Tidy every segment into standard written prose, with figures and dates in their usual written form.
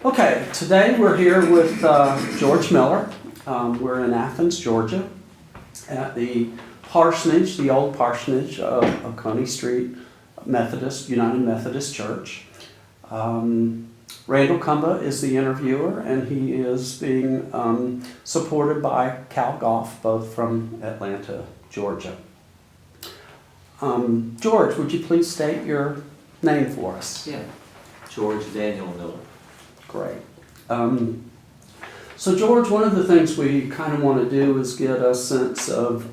Okay, today we're here with George Miller. We're in Athens, Georgia, at the parsonage, the old parsonage of Coney Street United Methodist Church. Randall Cumba is the interviewer, and he is being supported by Cal Goff, both from Atlanta, Georgia. George, would you please state your name for us? Yeah, George Daniel Miller. Great. So George, one of the things we kind of want to do is get a sense of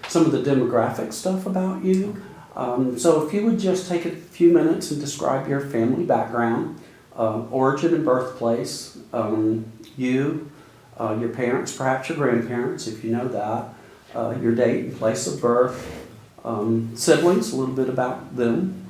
some of the demographic stuff about you. So if you would just take a few minutes and describe your family background, origin and birthplace, your parents, perhaps your grandparents, if you know that, your date and place of birth, siblings, a little bit about them,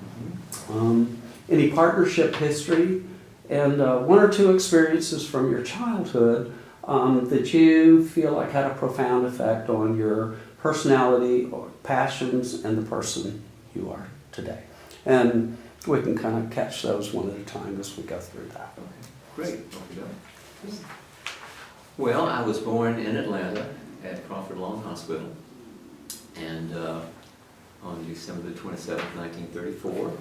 any partnership history, and one or two experiences from your childhood that you feel like had a profound effect on your personality or passions and the person you are today. And we can kind of catch those one at a time as we go through that. Okay, great. Okay. Well, I was born in Atlanta at Crawford Long Hospital, and on December the 27th, 1934,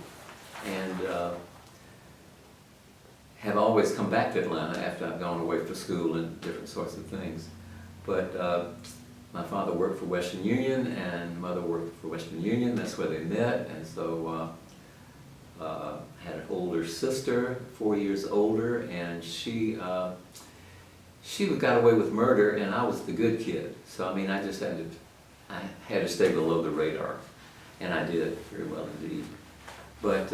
and have always come back to Atlanta after I've gone away for school and different sorts of things. But my father worked for Western Union and mother worked for Western Union. That's where they met. And so had an older sister, 4 years older, and she got away with murder, and I was the good kid. So I mean, I had to stay below the radar, and I did very well indeed. But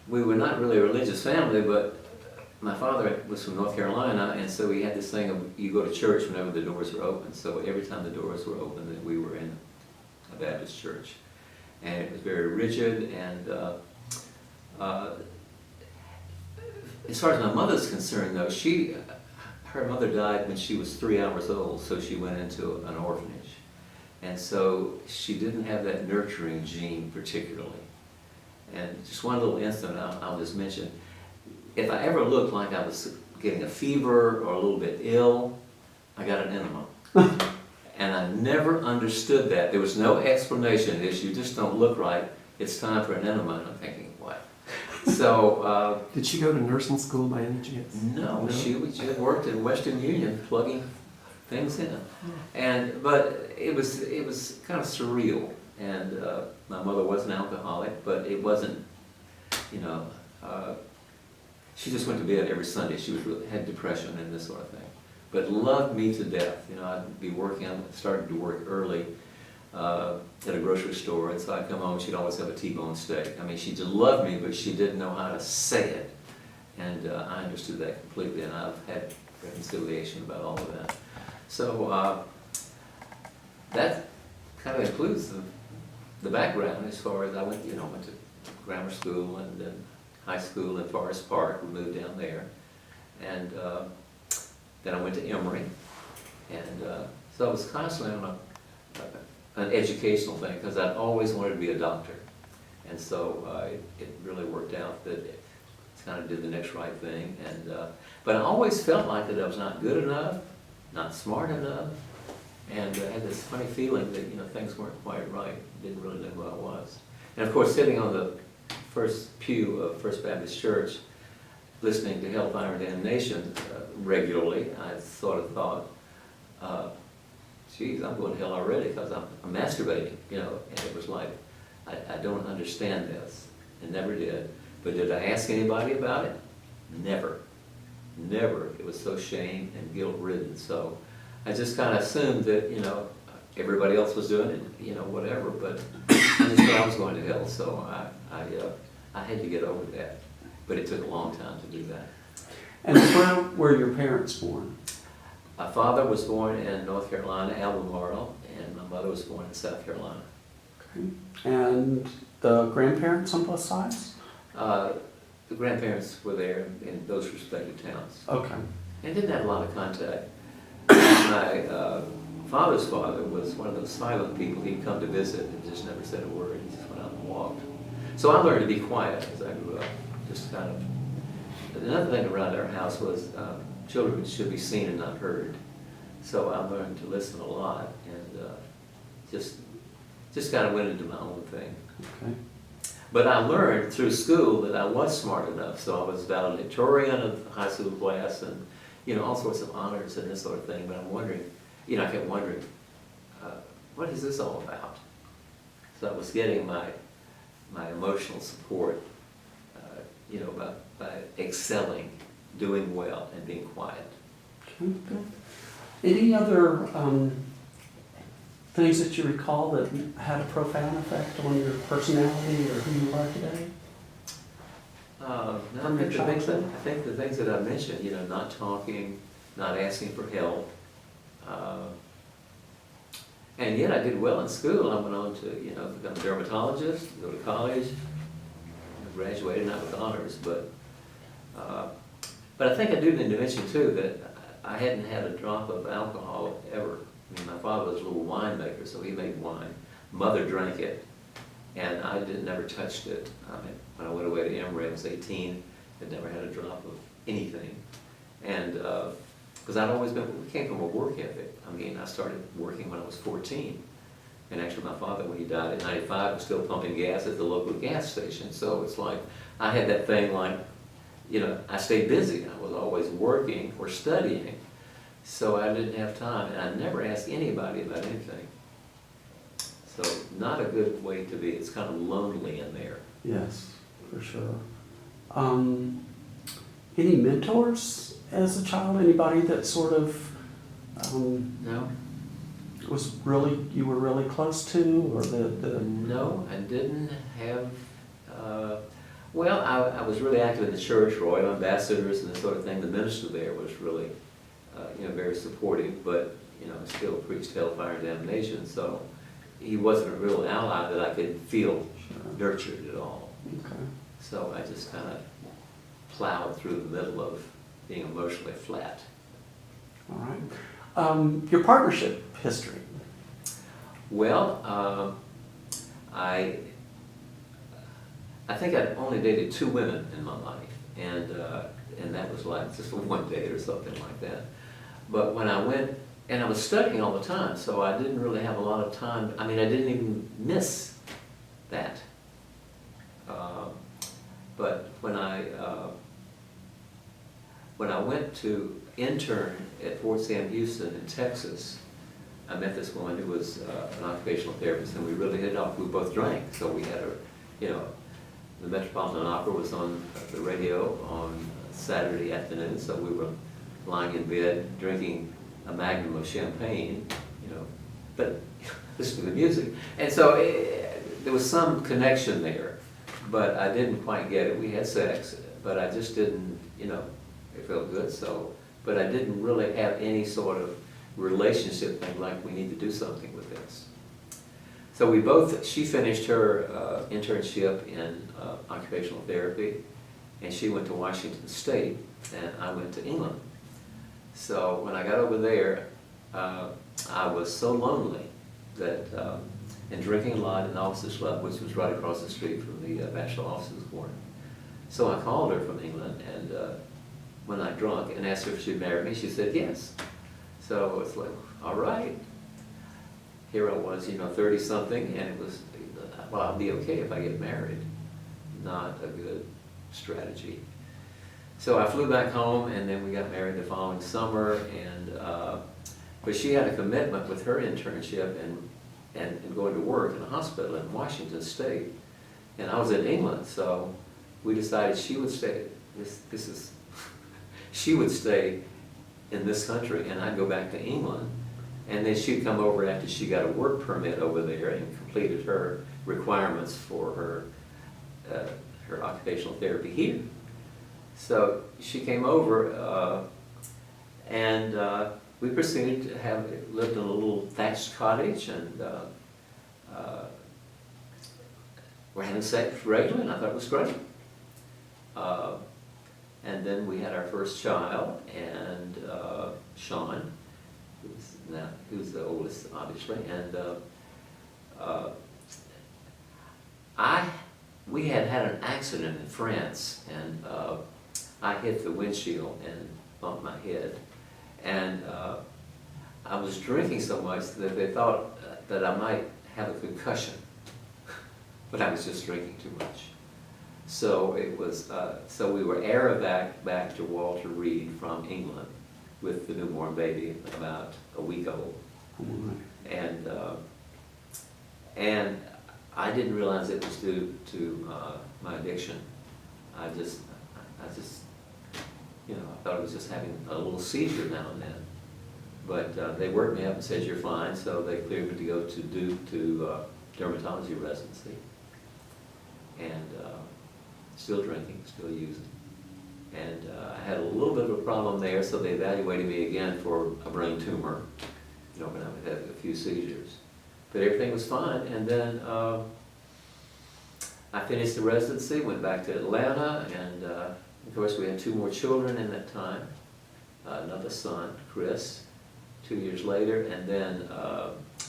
we were not really a religious family, but my father was from North Carolina, and so we had this thing of you go to church whenever the doors were open. So every time the doors were open, then we were in a Baptist church. And it was very rigid, and as far as my mother's concerned, though, her mother died when she was 3 hours old, so she went into an orphanage. And so she didn't have that nurturing gene particularly. And just one little incident I'll just mention. If I ever looked like I was getting a fever or a little bit ill, I got an enema. And I never understood that. There was no explanation. It's you just don't look right. It's time for an enema. And I'm thinking, what? So... did she go to nursing school by any chance? No, she had worked at Western Union plugging things in. But it was kind of surreal. And my mother was an alcoholic, but it wasn't, she just went to bed every Sunday. She had depression and this sort of thing, but loved me to death. I'd be working, I started to work early at a grocery store, and so I'd come home, she'd always have a T-bone steak. I mean, she just loved me, but she didn't know how to say it, and I understood that completely, and I've had reconciliation about all of that. So that kind of includes the background as far as I went to grammar school and then high school in Forest Park. We moved down there, and then I went to Emory, and so I was constantly on an educational thing because I'd always wanted to be a doctor, and so it really worked out that it kind of did the next right thing, and but I always felt like that I was not good enough, not smart enough. And I had this funny feeling that things weren't quite right. Didn't really know who I was. And of course, sitting on the first pew of First Baptist Church, listening to Hellfire and Damnation regularly, I sort of thought, geez, I'm going to hell already because I'm masturbating, And it was like, I don't understand this, and never did. But did I ask anybody about it? Never. Never. It was so shame and guilt-ridden. So I just kind of assumed that, everybody else was doing it, whatever, but I just thought I was going to hell, so I had to get over that. But it took a long time to do that. And where were your parents born? My father was born in North Carolina, Albemarle, and my mother was born in South Carolina. Okay. And the grandparents on both sides? The grandparents were there in those respective towns. Okay. And didn't have a lot of contact. My father's father was one of those silent people. He'd come to visit and just never said a word. He just went out and walked. So I learned to be quiet as I grew up. Just kind of another thing around our house was children should be seen and not heard. So I learned to listen a lot and just kind of went into my own thing. Okay. But I learned through school that I was smart enough, so I was valedictorian of the high school class and, you know, all sorts of honors and this sort of thing. But I'm wondering, you know, I kept wondering, what is this all about? So I was getting my emotional support, you know, by excelling, doing well, and being quiet. Okay, good. Any other things that you recall that had a profound effect on your personality or who you are today? No, From your childhood? I think the things that I mentioned, you know, not talking, not asking for help, and yet I did well in school. I went on to, you know, become a dermatologist, go to college, I graduated not with honors, but I think I do need to mention too that I hadn't had a drop of alcohol ever. I mean, my father was a little winemaker, so he made wine. Mother drank it, and I never touched it. I mean, when I went away to Emory, I was 18, had never had a drop of anything. And, because I'd always been, we came from a work ethic. I mean, I started working when I was 14. And actually my father, when he died at 95, was still pumping gas at the local gas station. So it's like, I had that thing like, you know, I stayed busy. I was always working or studying. So I didn't have time, and I never asked anybody about anything. So not a good way to be. It's kind of lonely in there. Yes, for sure. Any mentors as a child? Anybody that sort of No? you were really close to, or the No, I didn't have, well, I was really active in the church, Royal Ambassadors and this sort of thing. The minister there was really, you know, very supportive, but, you know, still preached hellfire and damnation, so he wasn't a real ally that I could feel nurtured at all. Okay. So I just kind of plowed through the middle of being emotionally flat. All right. Your partnership history. Well, I think I'd only dated 2 women in my life, and that was like just for one date or something like that. But when I went, and I was studying all the time, so I didn't really have a lot of time. I mean, I didn't even miss that. But when I went to intern at Fort Sam Houston in Texas, I met this woman who was an occupational therapist, and we really hit it off. We both drank, so we had you know, the Metropolitan Opera was on the radio on Saturday afternoon, so we were lying in bed drinking a magnum of champagne, you know, but listening to the music. And so there was some connection there, but I didn't quite get it. We had sex, but I just didn't, you know, it felt good, so, but I didn't really have any sort of relationship thing like we need to do something with this. So we both, she finished her internship in occupational therapy, and she went to Washington State, and I went to England. So when I got over there, I was so lonely that, and drinking a lot in the officers club, which was right across the street from the Bachelor Officers Quarter. So I called her from England, and when I drunk, and asked her if she'd marry me, she said yes. So it's like, all right. Here I was, you know, 30-something, and it was, well, I'll be okay if I get married. Not a good strategy. So I flew back home, and then we got married the following summer, and but she had a commitment with her internship and going to work in a hospital in Washington State, and I was in England, so we decided she would stay. She would stay in this country, and I'd go back to England, and then she'd come over after she got a work permit over there and completed her requirements for her occupational therapy here. So she came over, and we proceeded to have lived in a little thatched cottage, and we're having sex regularly, and I thought it was great. And then we had our first child, and Sean, who's the oldest, obviously, and we had an accident in France, and I hit the windshield and bumped my head. And I was drinking so much that they thought that I might have a concussion, but I was just drinking too much. So it was, so we were air-evac back to Walter Reed from England with the newborn baby about a week old. And I didn't realize it was due to my addiction. I just, you know, I thought I was just having a little seizure now and then. But they worked me up and said, you're fine, so they cleared me to go to Duke to dermatology residency. And still drinking, still using. And I had a little bit of a problem there, so they evaluated me again for a brain tumor, you know, when I would have a few seizures. But everything was fine, and then I finished the residency, went back to Atlanta, and of course we had 2 more children in that time. Another son, Chris, 2 years later, and then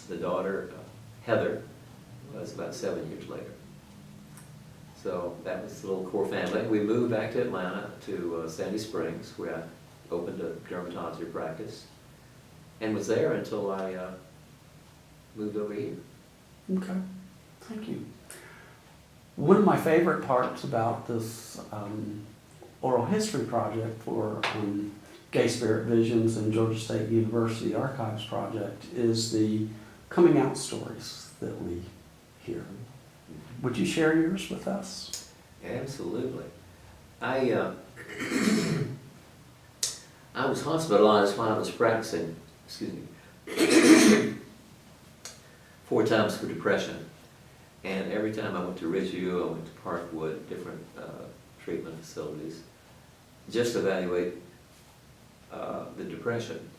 the daughter, Heather, was about 7 years later. So that was the little core family. We moved back to Atlanta, to Sandy Springs, where I opened a dermatology practice, and was there until I moved over here. Okay, thank you. One of my favorite parts about this oral history project for Gay Spirit Visions and Georgia State University Archives project is the coming out stories that we hear. Would you share yours with us? Absolutely. I was hospitalized while I was practicing, excuse me, 4 times for depression. And every time I went to Ridgeview, I went to Parkwood, different treatment facilities, just to evaluate the depression.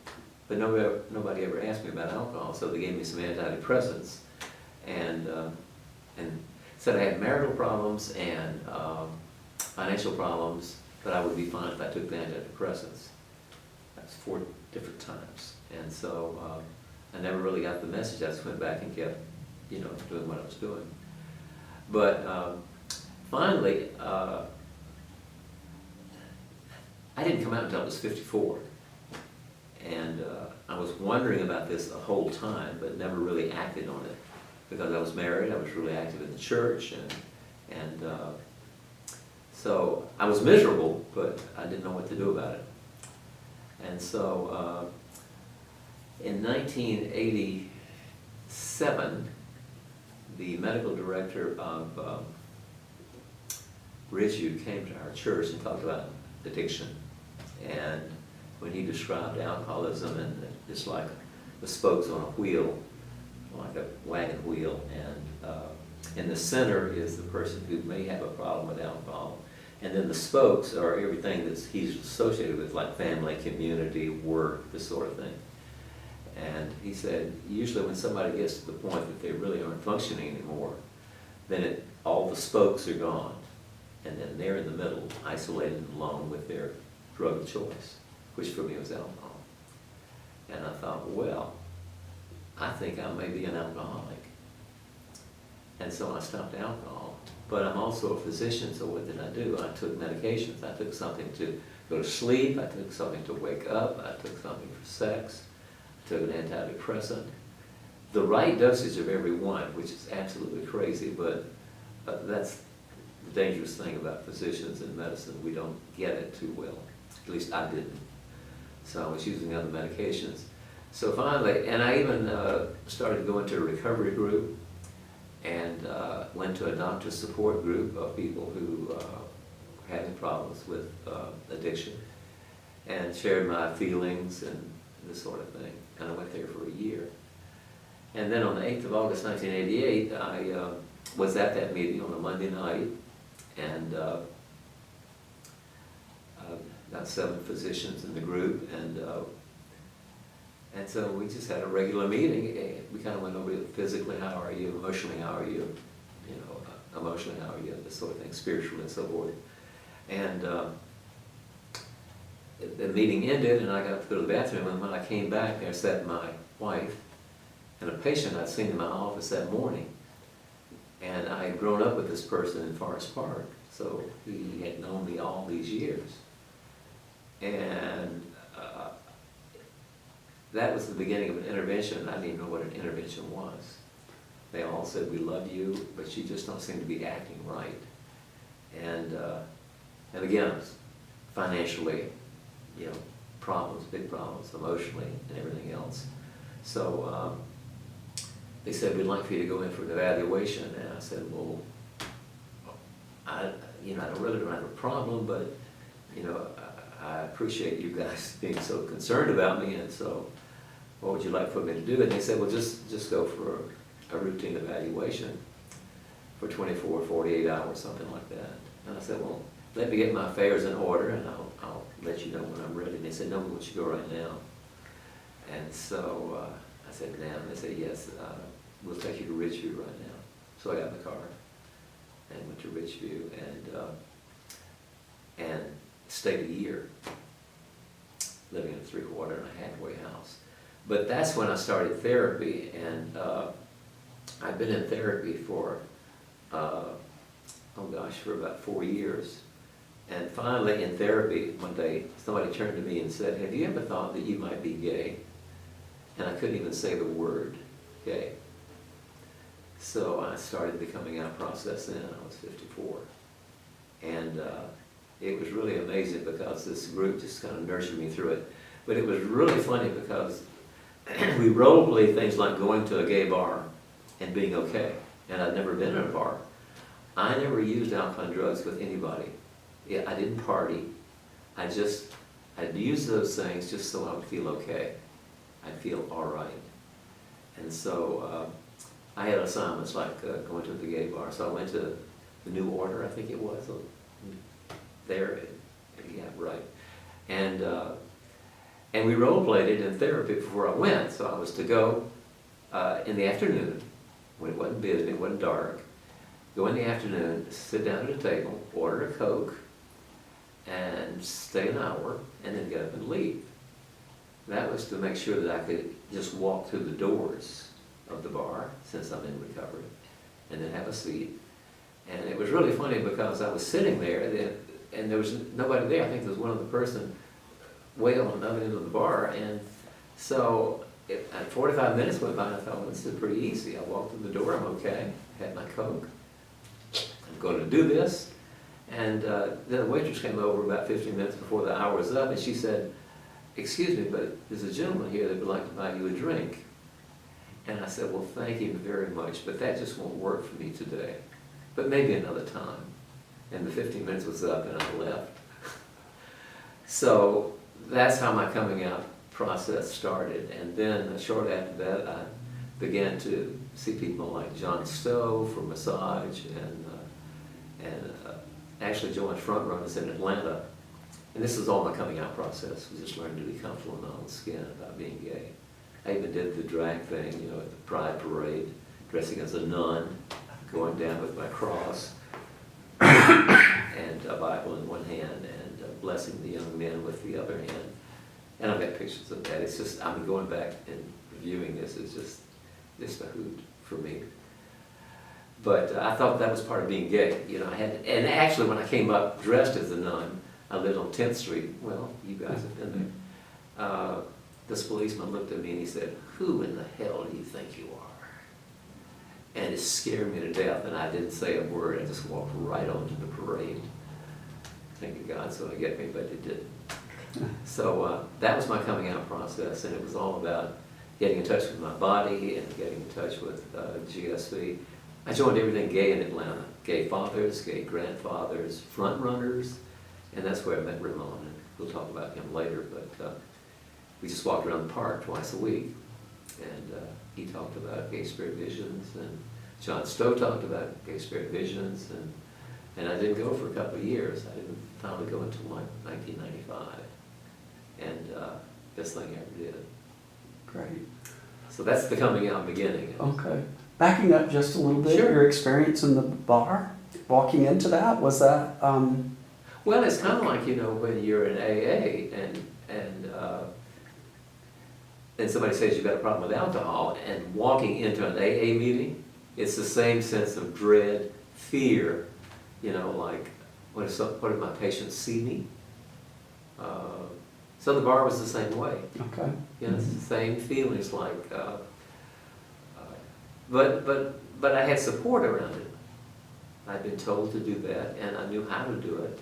But nobody ever asked me about alcohol, so they gave me some antidepressants. And said I had marital problems and financial problems, but I would be fine if I took the antidepressants. That's 4 different times. And so I never really got the message. I just went back and kept, you know, doing what I was doing. But finally, I didn't come out until I was 54. And I was wondering about this the whole time, but never really acted on it. Because I was married, I was really active in the church, and so I was miserable, but I didn't know what to do about it. And so in 1987, the medical director of Ridgeview came to our church and talked about addiction. And when he described alcoholism, and it's like the spokes on a wheel, like a wagon wheel, and in the center is the person who may have a problem with alcohol, and then the spokes are everything that he's associated with, like family, community, work, this sort of thing. And he said, usually when somebody gets to the point that they really aren't functioning anymore, then all the spokes are gone, and then they're in the middle, isolated and alone with their drug of choice, which for me was alcohol. And I thought, well, I think I may be an alcoholic. And so I stopped alcohol. But I'm also a physician, so what did I do? I took medications. I took something to go to sleep. I took something to wake up. I took something for sex. I took an antidepressant. The right dosage of every one, which is absolutely crazy, but that's the dangerous thing about physicians and medicine. We don't get it too well. At least I didn't. So I was using other medications. So finally, and I even started going to a recovery group, and went to a doctor support group of people who were having problems with addiction, and shared my feelings and this sort of thing. And I went there for a year. And then on the 8th of August, 1988, I was at that meeting on a Monday night, and about 7 physicians in the group, and so we just had a regular meeting. We kind of went over physically, how are you, emotionally, how are you, you know, emotionally, how are you, this sort of thing, spiritually, and so forth. And the meeting ended, and I got to go to the bathroom, and when I came back, there sat my wife and a patient I'd seen in my office that morning. And I had grown up with this person in Forest Park, so he had known me all these years. And that was the beginning of an intervention. I didn't even know what an intervention was. They all said, we love you, but you just don't seem to be acting right. And again, financially, you know, problems, big problems, emotionally and everything else. So they said, we'd like for you to go in for an evaluation. And I said, well, I really don't have a problem, but, you know, I appreciate you guys being so concerned about me, and so what would you like for me to do? And they said, well, just go for a routine evaluation for 24, 48 hours, something like that. And I said, well, let me get my affairs in order, and I'll let you know when I'm ready. And they said, no, we want you to go right now. And so I said, now. And they said, yes, we'll take you to Ridgeview right now. So I got in the car and went to Ridgeview and stayed a year living in a 3-quarter and a halfway house. But that's when I started therapy, and I've been in therapy for, for about 4 years. And finally in therapy, one day, somebody turned to me and said, have you ever thought that you might be gay? And I couldn't even say the word gay. So I started the coming out process then. I was 54. And it was really amazing because this group just kind of nurtured me through it. But it was really funny because we role play things like going to a gay bar and being okay. And I'd never been in a bar. I never used alcohol and drugs with anybody. Yeah, I didn't party. I'd use those things just so I would feel okay. I'd feel all right. And so I had assignments like going to the gay bar. So I went to the New Order, I think it was, there. Yeah, right. And we role played it in therapy before I went. So I was to go in the afternoon when it wasn't busy, it wasn't dark. Go in the afternoon, sit down at a table, order a Coke, and stay an hour, and then get up and leave. That was to make sure that I could just walk through the doors of the bar, since I'm in recovery, and then have a seat. And it was really funny because I was sitting there, and there was nobody there. I think there was one other person way on the other end of the bar. And so 45 minutes went by, and I thought, well, this is pretty easy. I walked through the door, I'm okay, had my Coke. I'm going to do this. And then the waitress came over about 15 minutes before the hour was up, and she said, excuse me, but there's a gentleman here that would like to buy you a drink. And I said, well, thank you very much, but that just won't work for me today. But maybe another time. And the 15 minutes was up, and I left. So that's how my coming out process started. And then shortly after that, I began to see people like John Stowe for massage, and actually joined Front Runners in Atlanta. And this was all my coming out process. We just learned to be comfortable in my own skin about being gay. I even did the drag thing, you know, at the Pride Parade, dressing as a nun, going down with my cross and a Bible in one hand, and blessing the young men with the other hand. And I've got pictures of that. It's just, I'm going back and reviewing this. It's just a hoot for me. But I thought that was part of being gay. You know, and actually when I came up dressed as a nun, I lived on 10th Street. Well, you guys have been there. This policeman looked at me and he said, who in the hell do you think you are? And it scared me to death, and I didn't say a word. I just walked right onto the parade. Thank God it's going to get me, but it didn't. So that was my coming out process, and it was all about getting in touch with my body and getting in touch with GSV. I joined everything gay in Atlanta. Gay fathers, gay grandfathers, front runners, and that's where I met Ramon, and we'll talk about him later, but we just walked around the park twice a week, and he talked about Gay Spirit Visions, and John Stowe talked about Gay Spirit Visions, and I didn't go for a couple of years. I didn't finally go until like 1995, and best thing I ever did. Great. So that's the coming out beginning. Okay. Backing up just a little bit, Sure. Your experience in the bar, walking into that, was that... Well, it's kind of like, you know, when you're in AA and somebody says you've got a problem with alcohol, and walking into an AA meeting, it's the same sense of dread, fear, you know, like, what if my patients see me? So the bar was the same way. Okay. You know, it's the same feelings like, but I had support around it. I'd been told to do that, and I knew how to do it,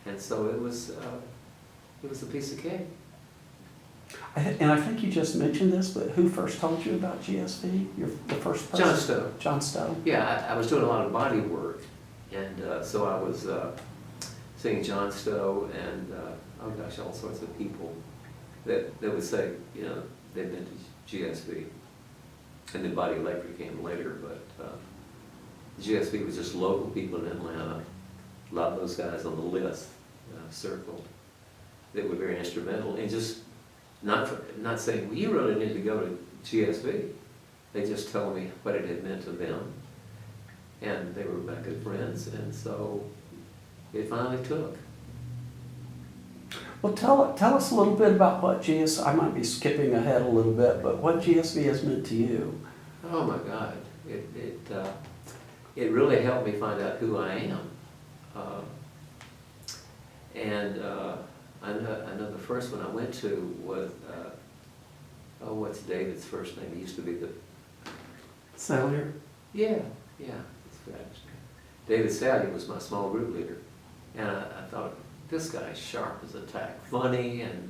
and so it was a piece of cake. And I think you just mentioned this, but who first told you about GSV? The first person? John Stowe. John Stowe. Yeah, I was doing a lot of body work, and so I was seeing John Stowe and oh gosh, all sorts of people that would say, you know, they've been to GSV, and then Body Electric came later, but GSV was just local people in Atlanta. A lot of those guys on the list circled that were very instrumental, and just not saying, well, you really need to go to GSV. They just told me what it had meant to them, and they were my good friends, and so it finally took. Well, tell us a little bit about what GSV, I might be skipping ahead a little bit, but what GSV has meant to you. Oh my God, it really helped me find out who I am. I know the first one I went to was, what's David's first name? He used to be the... Salyer? Yeah, that's David's name. David Salyer was my small group leader. And I thought, this guy's sharp as a tack, funny, and,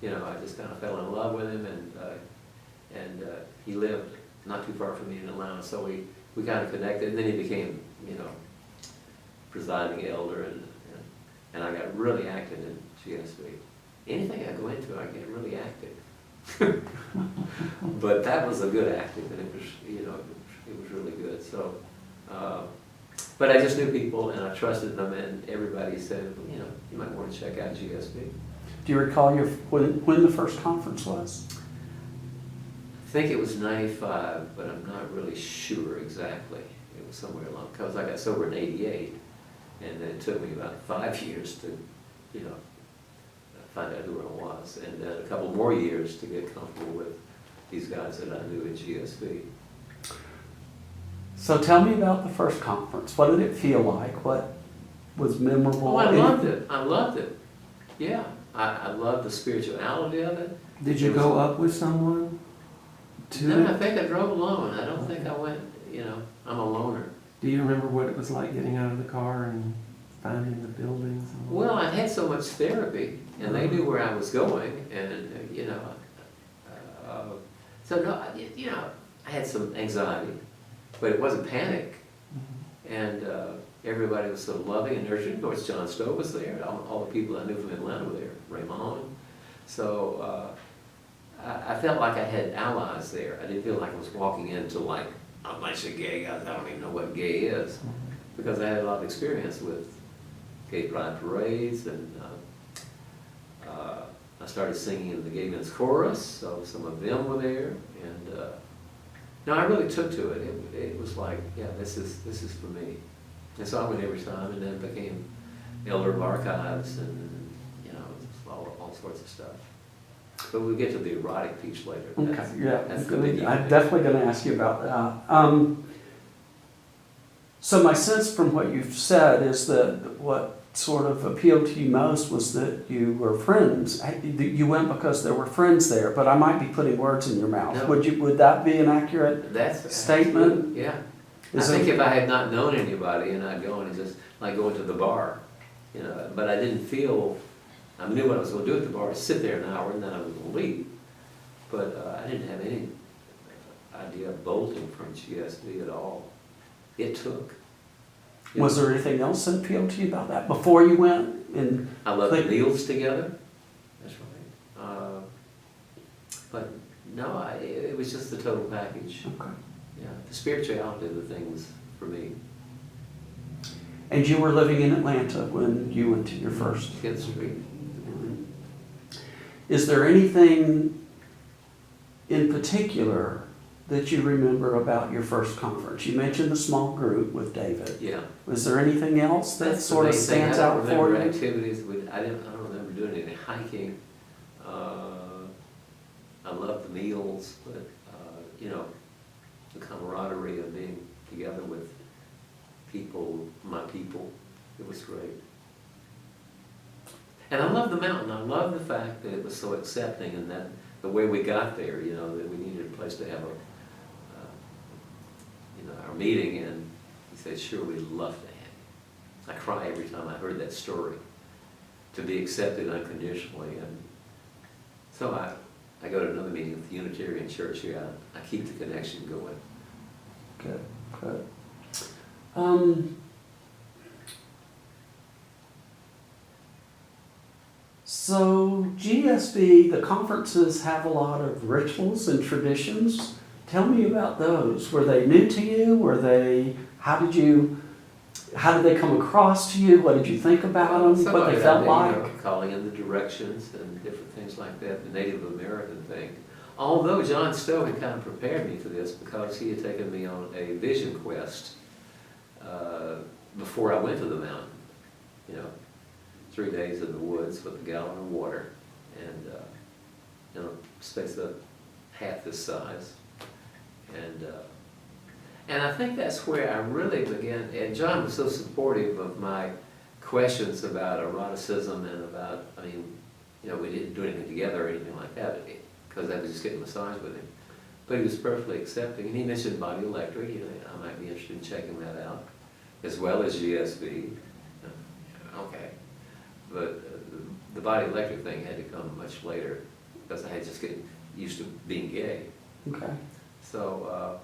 you know, I just kind of fell in love with him, and he lived not too far from me in Atlanta, so we kind of connected, and then he became, you know, presiding elder, and I got really active in GSV. Anything I go into, I get really active. But that was a good active, and it was, you know, it was really good. So, but I just knew people, and I trusted them, and everybody said, well, you know, you might want to check out GSV. Do you recall when the first conference was? I think it was 95, but I'm not really sure exactly. It was somewhere along, because I got sober in 88, and then it took me about 5 years to, you know, find out who I was, and then a couple more years to get comfortable with these guys that I knew at GSV. So tell me about the first conference. What did it feel like? What was memorable? Oh, I loved it. I loved it. Yeah, I loved the spirituality of it. Did you go up with someone to No, I it? think I drove alone. I don't think I went, you know, I'm a loner. Do you remember what it was like getting out of the car and finding the buildings? And all Well, I had so much therapy, and they knew where I was going, and, you know, so no, you know, I had some anxiety, but it wasn't panic, and everybody was so loving and nurturing. Of course, John Stowe was there, all the people I knew from Atlanta were there, Ray Mahoney. So I felt like I had allies there. I didn't feel like I was walking into like a bunch of gay guys. I don't even know what gay is, because I had a lot of experience with gay pride parades, and I started singing in the Gay Men's Chorus, so some of them were there, and no, I really took to it. It was like, yeah, this is for me, and so I went every time, and then became elder of archives, and you know, all sorts of stuff. But we'll get to the erotic piece later. That's the big I'm thing. definitely going to ask you about that. So my sense from what you've said is that what sort of appealed to you most was that you were friends. You went because there were friends there, but I might be putting words in your mouth. No. Would that be an accurate That's statement? absolute, yeah. I Is think it- if I had not known anybody and I'd gone and just like going to the bar, you know, but I didn't feel, I knew what I was going to do at the bar, sit there an hour and then I was going to leave. But I didn't have any idea of bolting from GSV at all. It took. Was there anything else that appealed to you about that before you went? And I love the Like- meals together. That's right. But no, it was just the total package. okay. Yeah, the spirituality of the thing was for me. And you were living in Atlanta when you went to your first. 10th Street. Is there anything in particular that you remember about your first conference? You mentioned the small group with David. Yeah. Was there anything else that That's the sort of main thing. stands I don't out for remember you? activities. I don't remember doing any hiking. I love the meals, but you know, the camaraderie of being together with people, my people, it was great. And I love the mountain. I love the fact that it was so accepting, and that the way we got there, you know, that we needed a place to have our meeting, and he said, sure, we'd love to have you. I cry every time I heard that story, to be accepted unconditionally. And so I go to another meeting at the Unitarian Church here. I keep the connection going. Good, good. So GSB, the conferences have a lot of rituals and traditions. Tell me about those. Were they new to you? How did they come across to you? What did you think about them? What they felt like? Calling in the directions and different things like that, the Native American thing. Although John Stowe had kind of prepared me for this, because he had taken me on a vision quest before I went to the mountain. 3 days in the woods with a gallon of water, and space of half this size. And I think that's where I really began, and John was so supportive of my questions about eroticism and about, we didn't do anything together or anything like that, because I was just getting a massage with him. But he was perfectly accepting, and he mentioned Body Electric. I might be interested in checking that out, as well as GSB. Okay. But the Body Electric thing had to come much later, because I had just getting used to being gay. Okay. So,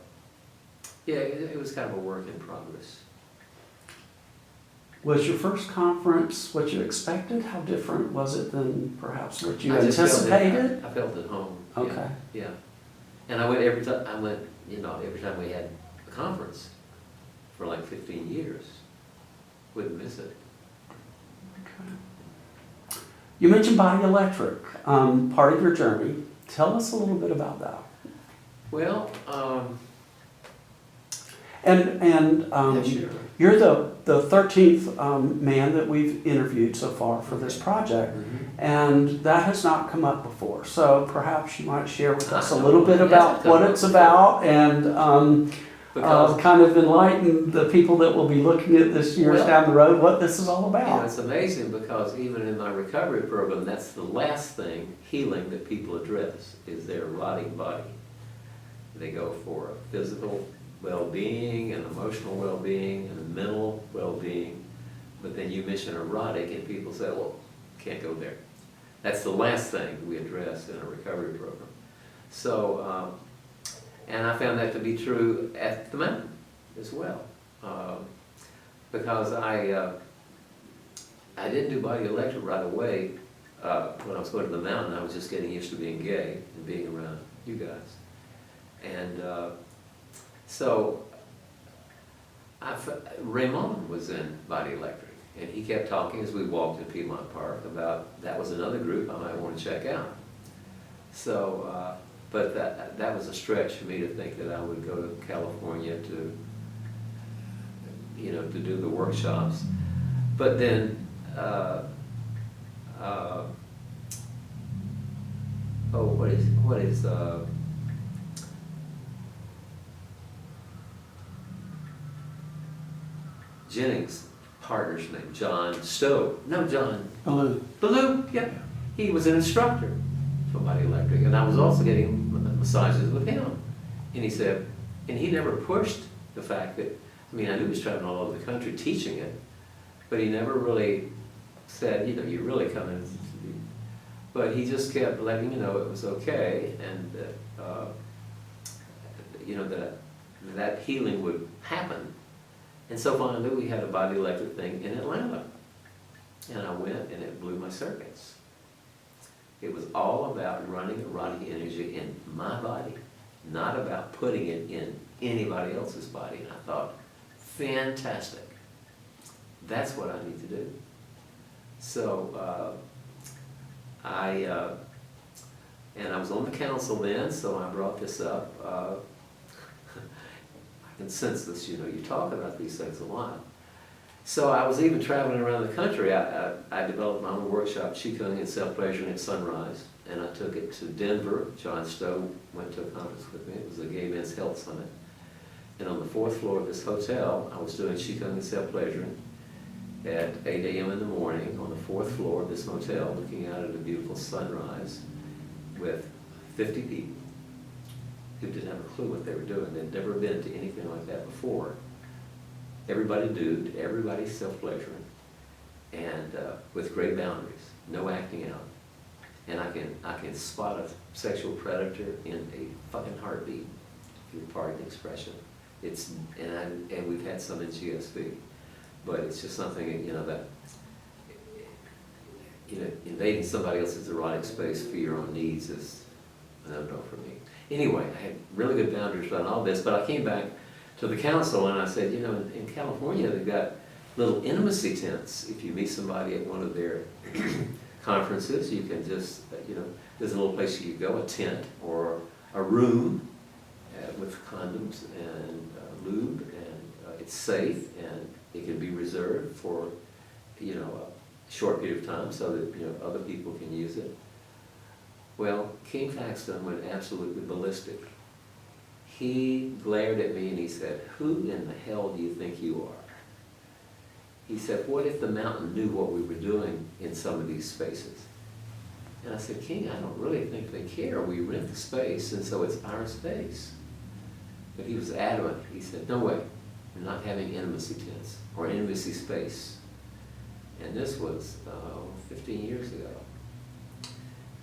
it was kind of a work in progress. Was your first conference what you expected? How different was it than perhaps what you I just anticipated? I felt at home. Okay. Yeah. And I went every time. Every time we had a conference for like 15 years. Wouldn't miss it. Okay. You mentioned Body Electric, part of your journey. Tell us a little bit about that. Well, And sure. You're the 13th man that we've interviewed so far for this project, and that has not come up before. So perhaps you might share with us a little bit about what it's about, and kind of enlighten the people that will be looking at this years down the road what this is all about. It's amazing, because even in my recovery program, that's the last thing, healing, that people address is their erotic body. They go for physical well-being and emotional well-being and mental well-being, but then you mention erotic and people say, well, can't go there. That's the last thing we address in a recovery program. So, and I found that to be true at the mountain as well, because I didn't do Body Electric right away. When I was going to the mountain, I was just getting used to being gay and being around you guys. And so Raymond was in Body Electric, and he kept talking as we walked in Piedmont Park about that was another group I might want to check out. So, but that was a stretch for me to think that I would go to California to do the workshops. But then, what is Jennings' partner's name? John Stowe. No, John. Ballou, yeah. He was an instructor for Body Electric, and I was also getting massages with him. And he said, and he never pushed the fact that, I knew he was traveling all over the country teaching it, but he never really said, you really come in. But he just kept letting me know it was okay, and that, that healing would happen. And so finally we had a Body Electric thing in Atlanta. And I went, and it blew my circuits. It was all about running erotic energy in my body, not about putting it in anybody else's body. And I thought, fantastic. That's what I need to do. So I was on the council then, so I brought this up. I can sense this, you talk about these things a lot. So I was even traveling around the country. I developed my own workshop, Qigong and Self-Pleasuring at Sunrise, and I took it to Denver. John Stowe went to a conference with me. It was a Gay Men's Health Summit. And on the 4th floor of this hotel, I was doing Qigong and Self-Pleasuring. at 8 a.m. in the morning on the 4th floor of this motel, looking out at a beautiful sunrise with 50 people who didn't have a clue what they were doing. They'd never been to anything like that before. Everybody nude, everybody self-pleasuring, and with great boundaries, no acting out. And I can spot a sexual predator in a fucking heartbeat, if you're pardon the expression. And we've had some in GSP, but it's just something, that invading somebody else's erotic space for your own needs is a no-no for me. Anyway, I had really good boundaries around all this, but I came back to the council and I said, in California they've got little intimacy tents. If you meet somebody at one of their conferences, you can just, there's a little place you can go, a tent or a room with condoms and lube, and it's safe and it can be reserved for, a short period of time so that, other people can use it. Well, King Paxton went absolutely ballistic. He glared at me and he said, "Who in the hell do you think you are?" He said, "What if the mountain knew what we were doing in some of these spaces?" And I said, "King, I don't really think they care. We rent the space, and so it's our space." But he was adamant. He said, "No way. We're not having intimacy tents or intimacy space." And this was 15 years ago.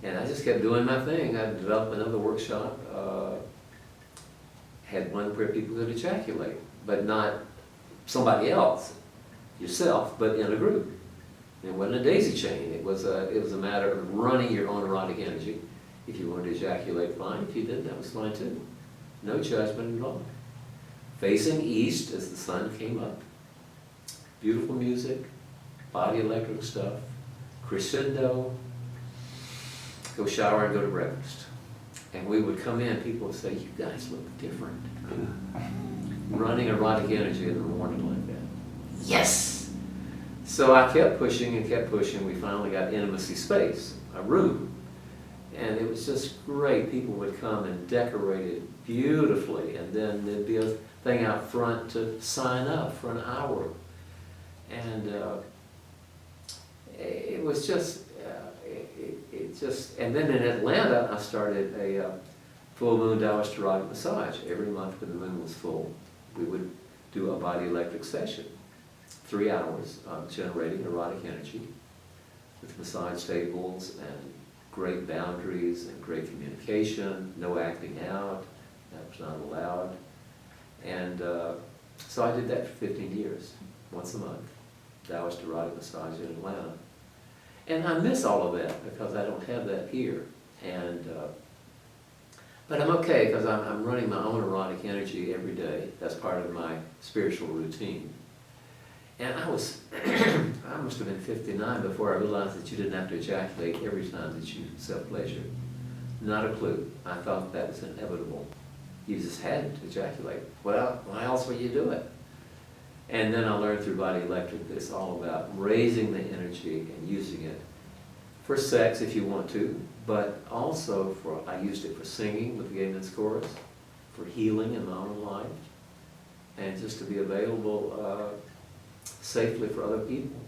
And I just kept doing my thing. I developed another workshop, had one where people could ejaculate, but not somebody else, yourself, but in a group. It wasn't a daisy chain. It was a matter of running your own erotic energy. If you wanted to ejaculate, fine. If you didn't, that was fine too. No judgment at all. Facing east as the sun came up. Beautiful music, body electric stuff, crescendo, go shower and go to breakfast. And we would come in, people would say, "You guys look different." Running erotic energy in the morning like that. Yes! So I kept pushing and kept pushing. We finally got intimacy space, a room. And it was just great. People would come and decorate it beautifully. And then there'd be a thing out front to sign up for an hour. And it was just, and then in Atlanta, I started a full moon Taoist erotic massage. Every month when the moon was full, we would do a body electric session. 3 hours of generating erotic energy with massage tables and great boundaries and great communication, no acting out, that was not allowed. And so I did that for 15 years, once a month, Taoist erotic massage in Atlanta. And I miss all of that because I don't have that here. And but I'm okay because I'm running my own erotic energy every day. That's part of my spiritual routine. And I must have been 59 before I realized that you didn't have to ejaculate every time that you self-pleasure. Not a clue. I thought that was inevitable. You just had to ejaculate. Why else would you do it? And then I learned through Body Electric that it's all about raising the energy and using it for sex if you want to, but also I used it for singing with the Gay Men's Chorus, for healing in my own life, and just to be available safely for other people.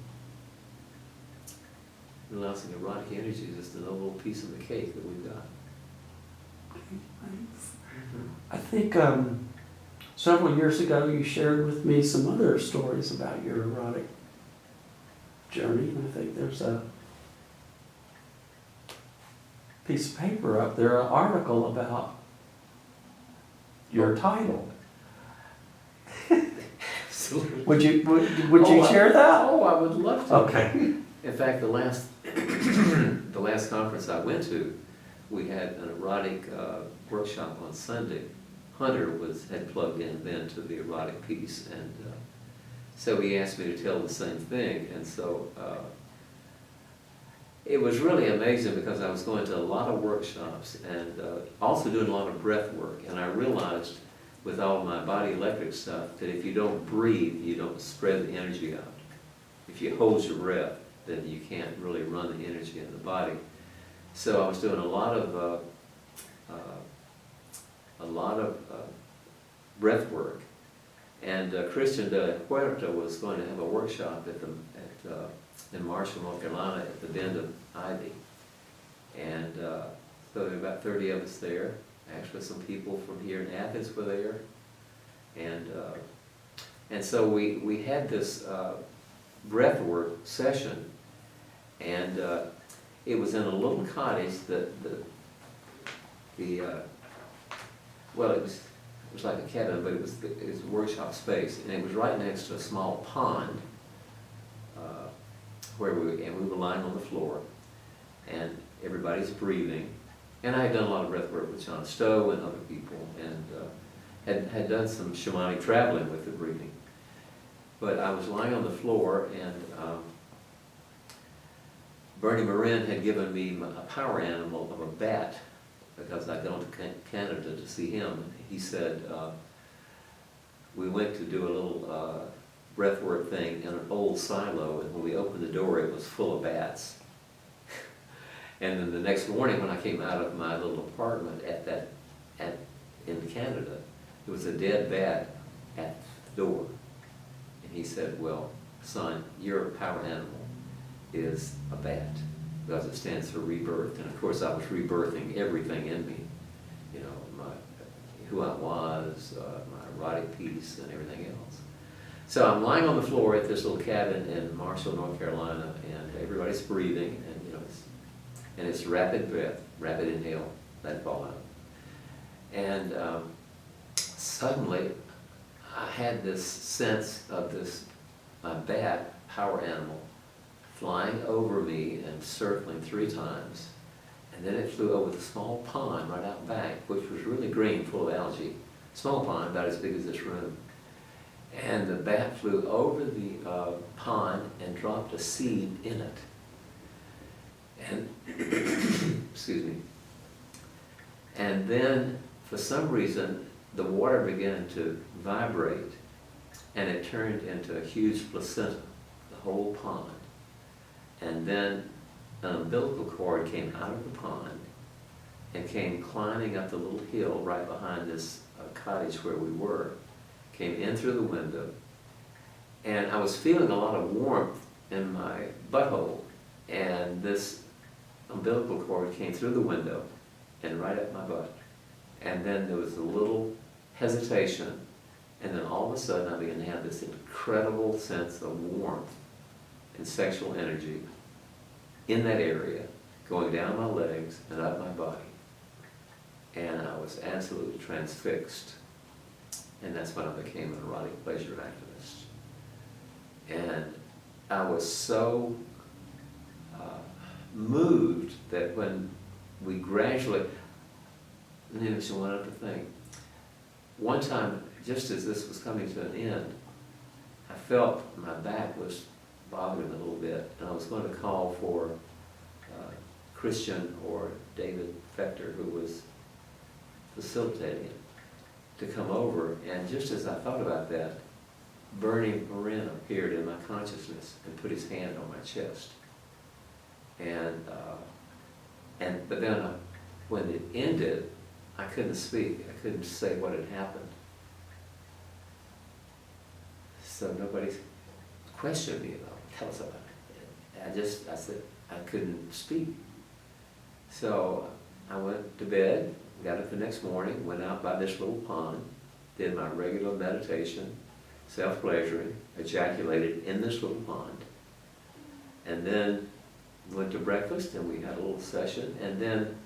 Realizing erotic energy is just another little piece of the cake that we've got. Thanks. I think several years ago you shared with me some other stories about your erotic journey, and I think there's a piece of paper up there, an article about your title. Absolutely. Would you share that? Oh, I would love to. Okay. In fact, the last conference I went to, we had an erotic workshop on Sunday. Hunter had plugged in then to the erotic piece, and so he asked me to tell the same thing. And so it was really amazing because I was going to a lot of workshops and also doing a lot of breath work. And I realized with all my body electric stuff that if you don't breathe, you don't spread the energy out. If you hold your breath, then you can't really run the energy in the body. So I was doing a lot of breath work, And Christian de Huerta was going to have a workshop in Marshall, North Carolina, at the Bend of Ivy. And so there were about 30 of us there. Actually, some people from here in Athens were there. And so we had this breathwork session, and it was in a little cottage that well, it was like a cabin, but it was a workshop space, and it was right next to a small pond where we were lying on the floor, and everybody's breathing. And I had done a lot of breath work with John Stowe and other people, and had done some shamanic traveling with the breathing. But I was lying on the floor, and Bernie Marin had given me a power animal of a bat, because I'd gone to Canada to see him. He said, we went to do a little breathwork thing in an old silo, and when we opened the door, it was full of bats. And then the next morning, when I came out of my little apartment in Canada, there was a dead bat at the door. And he said, well, son, your power animal is a bat, because it stands for rebirth. And of course, I was rebirthing everything in me, you know, who I was, my erotic piece, and everything else. So I'm lying on the floor at this little cabin in Marshall, North Carolina, and everybody's breathing, and you know, it's rapid breath, rapid inhale, let it fall out. And suddenly, I had this sense of this bat, power animal, flying over me and circling 3 times. And then it flew over the small pond right out back, which was really green, full of algae. Small pond, about as big as this room. And the bat flew over the pond and dropped a seed in it. And, excuse me. And then, for some reason, the water began to vibrate, and it turned into a huge placenta, the whole pond. And then an umbilical cord came out of the pond and came climbing up the little hill right behind this cottage where we were, came in through the window, and I was feeling a lot of warmth in my butthole, and this umbilical cord came through the window and right up my butt. And then there was a little hesitation, and then all of a sudden I began to have this incredible sense of warmth and sexual energy in that area, going down my legs and up my body. And I was absolutely transfixed. And that's when I became an erotic pleasure activist. And I was so moved that when we gradually, let me mention one other thing. One time, just as this was coming to an end, I felt my back was bothering me a little bit, and I was going to call for Christian or David Fechter, who was facilitating it, to come over. And just as I thought about that, Bernie Marin appeared in my consciousness and put his hand on my chest. But then when it ended, I couldn't speak. I couldn't say what had happened. So nobody questioned me about it. Tell us about it. I said, I couldn't speak. So I went to bed, got up the next morning, went out by this little pond, did my regular meditation, self-pleasuring, ejaculated in this little pond, and then went to breakfast, and we had a little session, and then,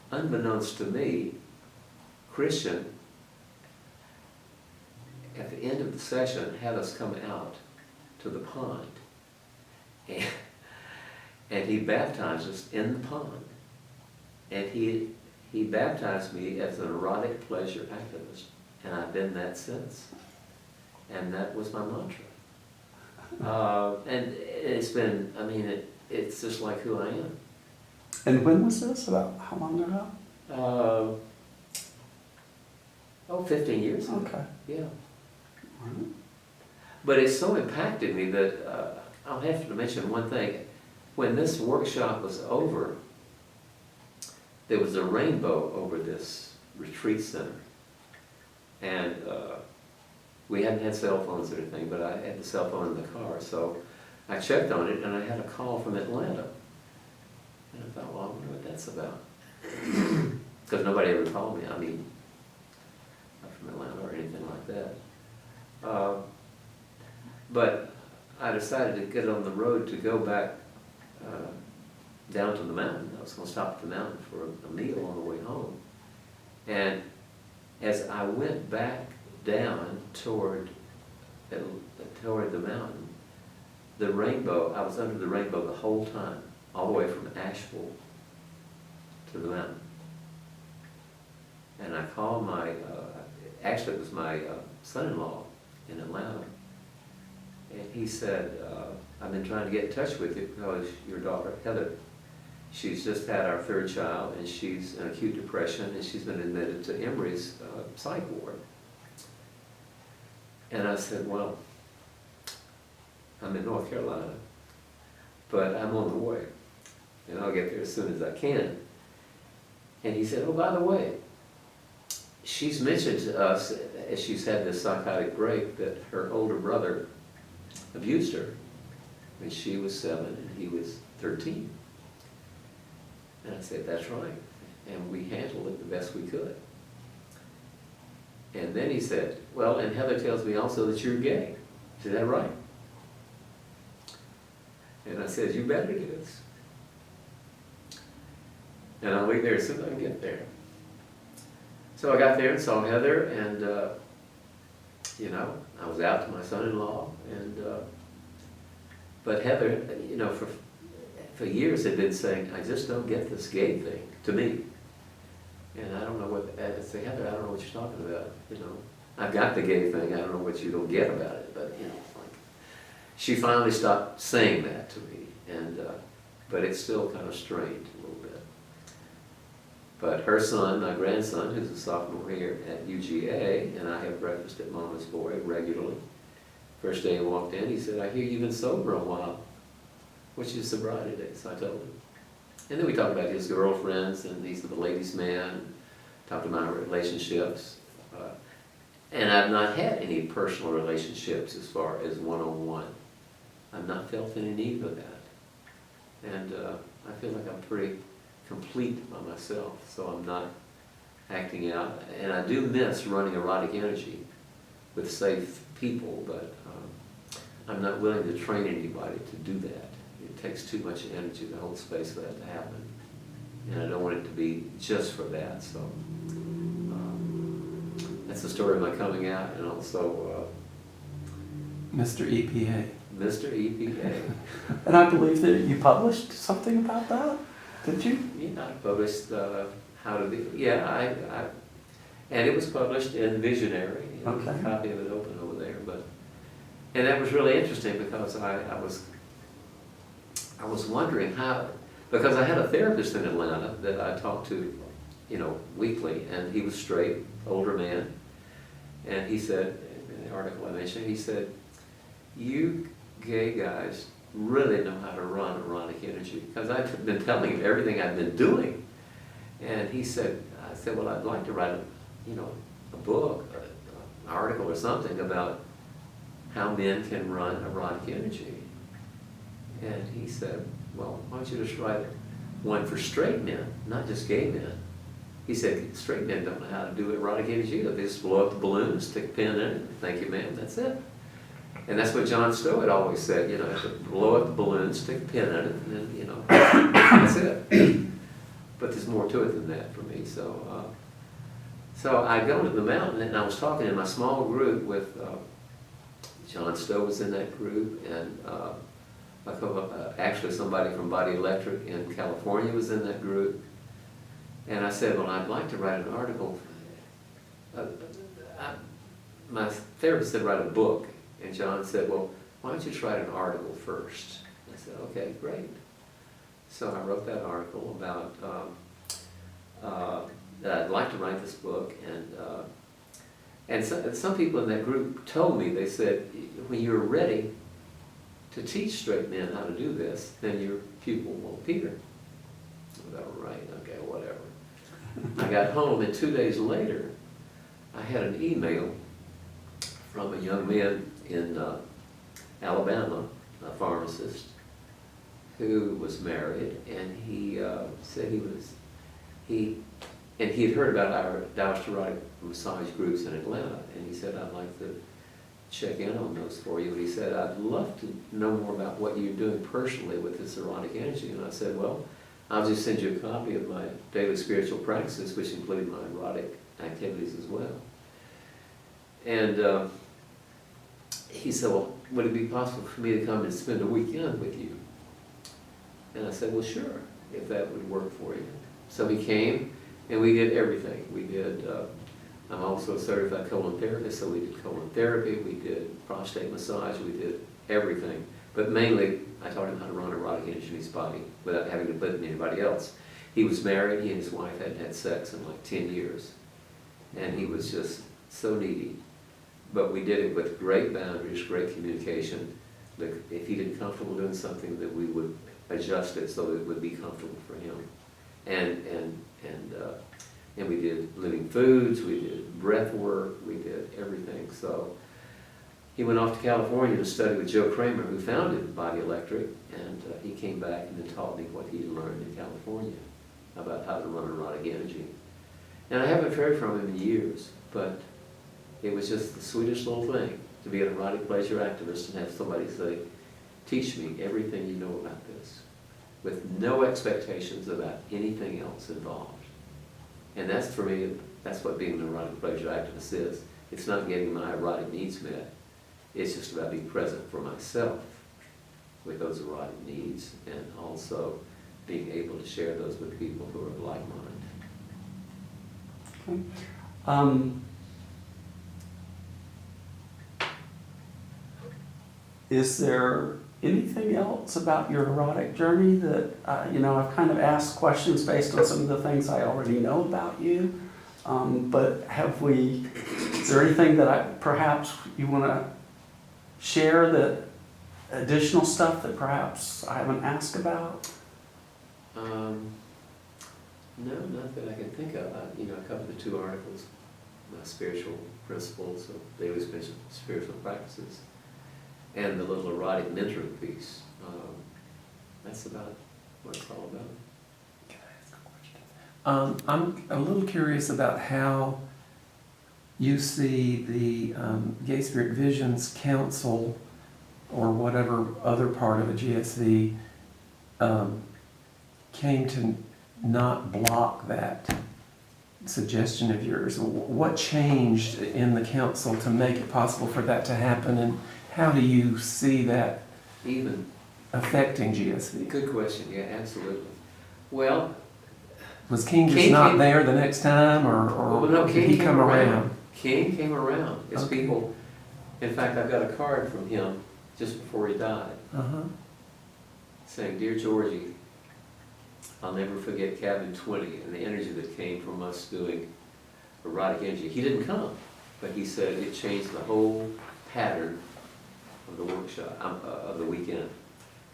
unbeknownst to me, Christian, at the end of the session, had us come out to the pond, and he baptized us in the pond, and he baptized me as an erotic pleasure activist, and I've been that since, and that was my mantra. And it's been, I mean, it's just like who I am. And when was this? About how long ago? 15 years ago. Okay. Yeah. All right. But it so impacted me that I'll have to mention one thing. When this workshop was over, there was a rainbow over this retreat center. And We hadn't had cell phones or anything, but I had the cell phone in the car, so I checked on it, and I had a call from Atlanta. And I thought, well, I wonder what that's about. Because nobody ever called me, I mean, not from Atlanta or anything like that. But I decided to get on the road to go back down to the mountain. I was going to stop at the mountain for a meal on the way home. And as I went back down toward the mountain, the rainbow, I was under the rainbow the whole time, all the way from Asheville to the mountain. And I called my, actually it was my son-in-law in Atlanta, and he said, I've been trying to get in touch with you because your daughter, Heather, she's just had our third child, and she's in acute depression, and she's been admitted to Emory's psych ward. And I said, well, I'm in North Carolina, but I'm on the way, and I'll get there as soon as I can. And he said, oh, by the way, she's mentioned to us, as she's had this psychotic break, that her older brother abused her when she was 7 and he was 13. And I said, that's right. And we handled it the best we could. And then he said, well, and Heather tells me also that you're gay. Is that right? And I said, you bet it is. And I'll wait there as soon as I can get there. So I got there and saw Heather, and you know, I was out to my son-in-law, and but Heather, you know, for years had been saying, I just don't get this gay thing, to me. And I don't know what, I say, Heather, I don't know what you're talking about, you know. I've got the gay thing, I don't know what you don't get about it, but you know, like, she finally stopped saying that to me, and but it's still kind of strained a little bit. But her son, my grandson, who's a sophomore here at UGA, and I have breakfast at Mama's Boy regularly. First day he walked in, he said, I hear you've been sober a while. What's your sobriety date? So I told him. And then we talked about his girlfriends, and he's the ladies' man, talked about my relationships. And I've not had any personal relationships as far as one-on-one. I've not felt any need for that. And I feel like I'm pretty complete by myself, so I'm not acting out. And I do miss running Erotic Energy with safe people, but I'm not willing to train anybody to do that. It takes too much energy to hold space for that to happen. And I don't want it to be just for that, so that's the story of my coming out, and also Mr. EPA. Mr. EPA. And I believe that you published something about that, did you? Yeah, I published How to Be, yeah, and it was published in Visionary. There's a copy of it open over there, and that was really interesting because I was wondering how, because I had a therapist in Atlanta that I talked to, you know, weekly, and he was straight, older man, and he said, in the article I mentioned, he said, you gay guys really know how to run Erotic Energy, because I've been telling him everything I've been doing, and he said, I said, well, I'd like to write a book, an article or something about how men can run Erotic Energy. And he said, well, why don't you just write one for straight men, not just gay men. He said, straight men don't know how to do Erotic Energy. They just blow up the balloon, stick a pin in it, thank you, ma'am, that's it. And that's what John Stowe had always said, you know, you have to blow up the balloon, stick a pin in it, and then, you know, that's it. But there's more to it than that for me. So so I go to the mountain, and I was talking in my small group with, John Stowe was in that group, and actually somebody from Body Electric in California was in that group. And I said, well, I'd like to write an article. My therapist said, write a book. And John said, well, why don't you just write an article first? I said, okay, great. So I wrote that article about that I'd like to write this book. And some people in that group told me, they said, when you're ready to teach straight men how to do this, then your pupil will appear. I thought, right, okay, whatever. I got home, and 2 days later, I had an email from a young man in Alabama, a pharmacist, who was married, and he said he had heard about our Taoist erotic massage groups in Atlanta, and he said, I'd like to check in on those for you. And he said, I'd love to know more about what you're doing personally with this erotic energy. And I said, well, I'll just send you a copy of my daily spiritual practices, which include my erotic activities as well. And he said, well, would it be possible for me to come and spend a weekend with you? And I said, well, sure, if that would work for you. So he came, and we did everything. We did, I'm also a certified colon therapist, so we did colon therapy, we did prostate massage, we did everything. But mainly, I taught him how to run erotic energy in his body without having to put it in anybody else. He was married, he and his wife hadn't had sex in like 10 years. And he was just so needy. But we did it with great boundaries, great communication. If he didn't comfortable doing something, that we would adjust it so that it would be comfortable for him. And we did living foods, we did breath work, we did everything. So he went off to California to study with Joe Kramer, who founded Body Electric, and he came back and then taught me what he learned in California about how to run erotic energy. And I haven't heard from him in years, but it was just the sweetest little thing to be an erotic pleasure activist and have somebody say, teach me everything you know about this, with no expectations about anything else involved. And that's, for me, that's what being an erotic pleasure activist is. It's not getting my erotic needs met. It's just about being present for myself with those erotic needs, and also being able to share those with people who are of like mind. Okay. Is there anything else about your erotic journey that, I've kind of asked questions based on some of the things I already know about you, but is there anything that perhaps you want to share, that additional stuff that perhaps I haven't asked about? No, not that I can think of. I covered the 2 articles, my spiritual principles of daily spiritual practices, and the little erotic mentoring piece. That's about what it's all about. Can I ask a question? I'm a little curious about how you see the Gay Spirit Visions Council, or whatever other part of a GSV, came to not block that suggestion of yours. What changed in the council to make it possible for that to happen, and how do you see that Even. affecting GSV? Good question, yeah, absolutely. Well, Was King just King not came- there the next time, or well, no, did King he came come around? King came around. It's Okay. people, in fact, I've got a card from him just before he died, Uh-huh. saying, Dear Georgie, I'll never forget Cabin 20 and the energy that came from us doing erotic energy. He didn't come, but he said it changed the whole pattern of the workshop, of the weekend,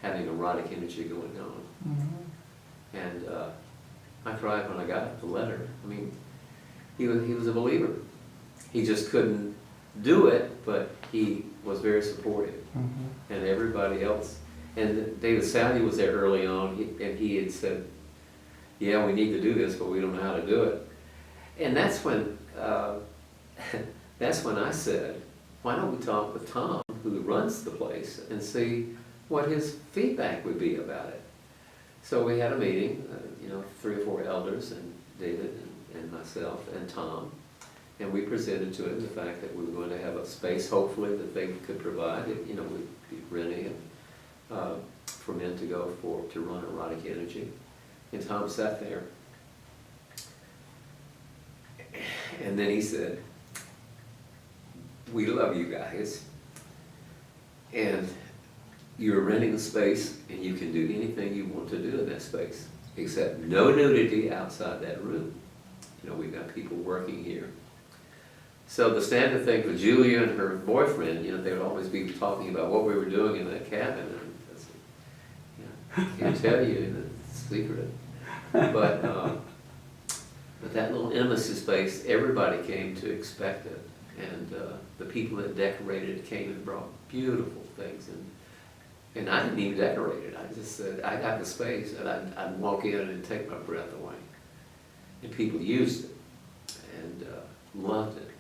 having erotic energy going on. Mm-hmm. And I cried when I got the letter. I mean, he was a believer. He just couldn't do it, but he was very supportive. Mm-hmm. And everybody else. And David Sally was there early on, and he had said, yeah, we need to do this, but we don't know how to do it. And that's when I said, why don't we talk with Tom, who runs the place, and see what his feedback would be about it. So we had a meeting, 3 or 4 elders, and David and myself and Tom, and we presented to him the fact that we were going to have a space, hopefully, that they could provide. We'd be renting for men to go to run erotic energy. And Tom sat there, and then he said, we love you guys, and you're renting a space, and you can do anything you want to do in that space, except no nudity outside that room. We've got people working here. So the standard thing for Julia and her boyfriend, they would always be talking about what we were doing in that cabin. And I can't tell you, it's a secret. But that little intimacy space, everybody came to expect it. And the people that decorated it came and brought beautiful things. And I didn't even decorate it. I just said, I got the space, and I'd walk in and take my breath away. And people used it and loved it.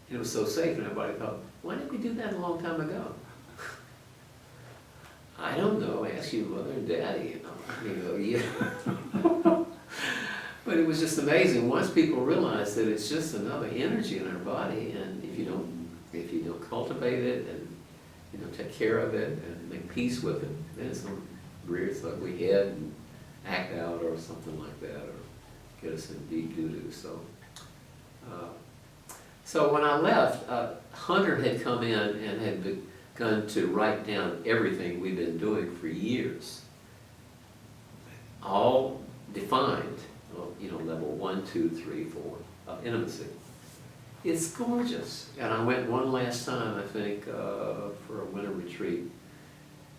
And it was so safe, and everybody thought, why didn't we do that a long time ago? I don't know, ask your mother and daddy, yeah. But it was just amazing. Once people realized that it's just another energy in our body, and if you don't cultivate it and take care of it and make peace with it, then it's going to rear its ugly head and act out or something like that, or get us in deep doo-doo. So when I left, Hunter had come in and had begun to write down everything we've been doing for years, all defined, level 1, 2, 3, 4 of intimacy. It's gorgeous. And I went one last time, I think, for a winter retreat.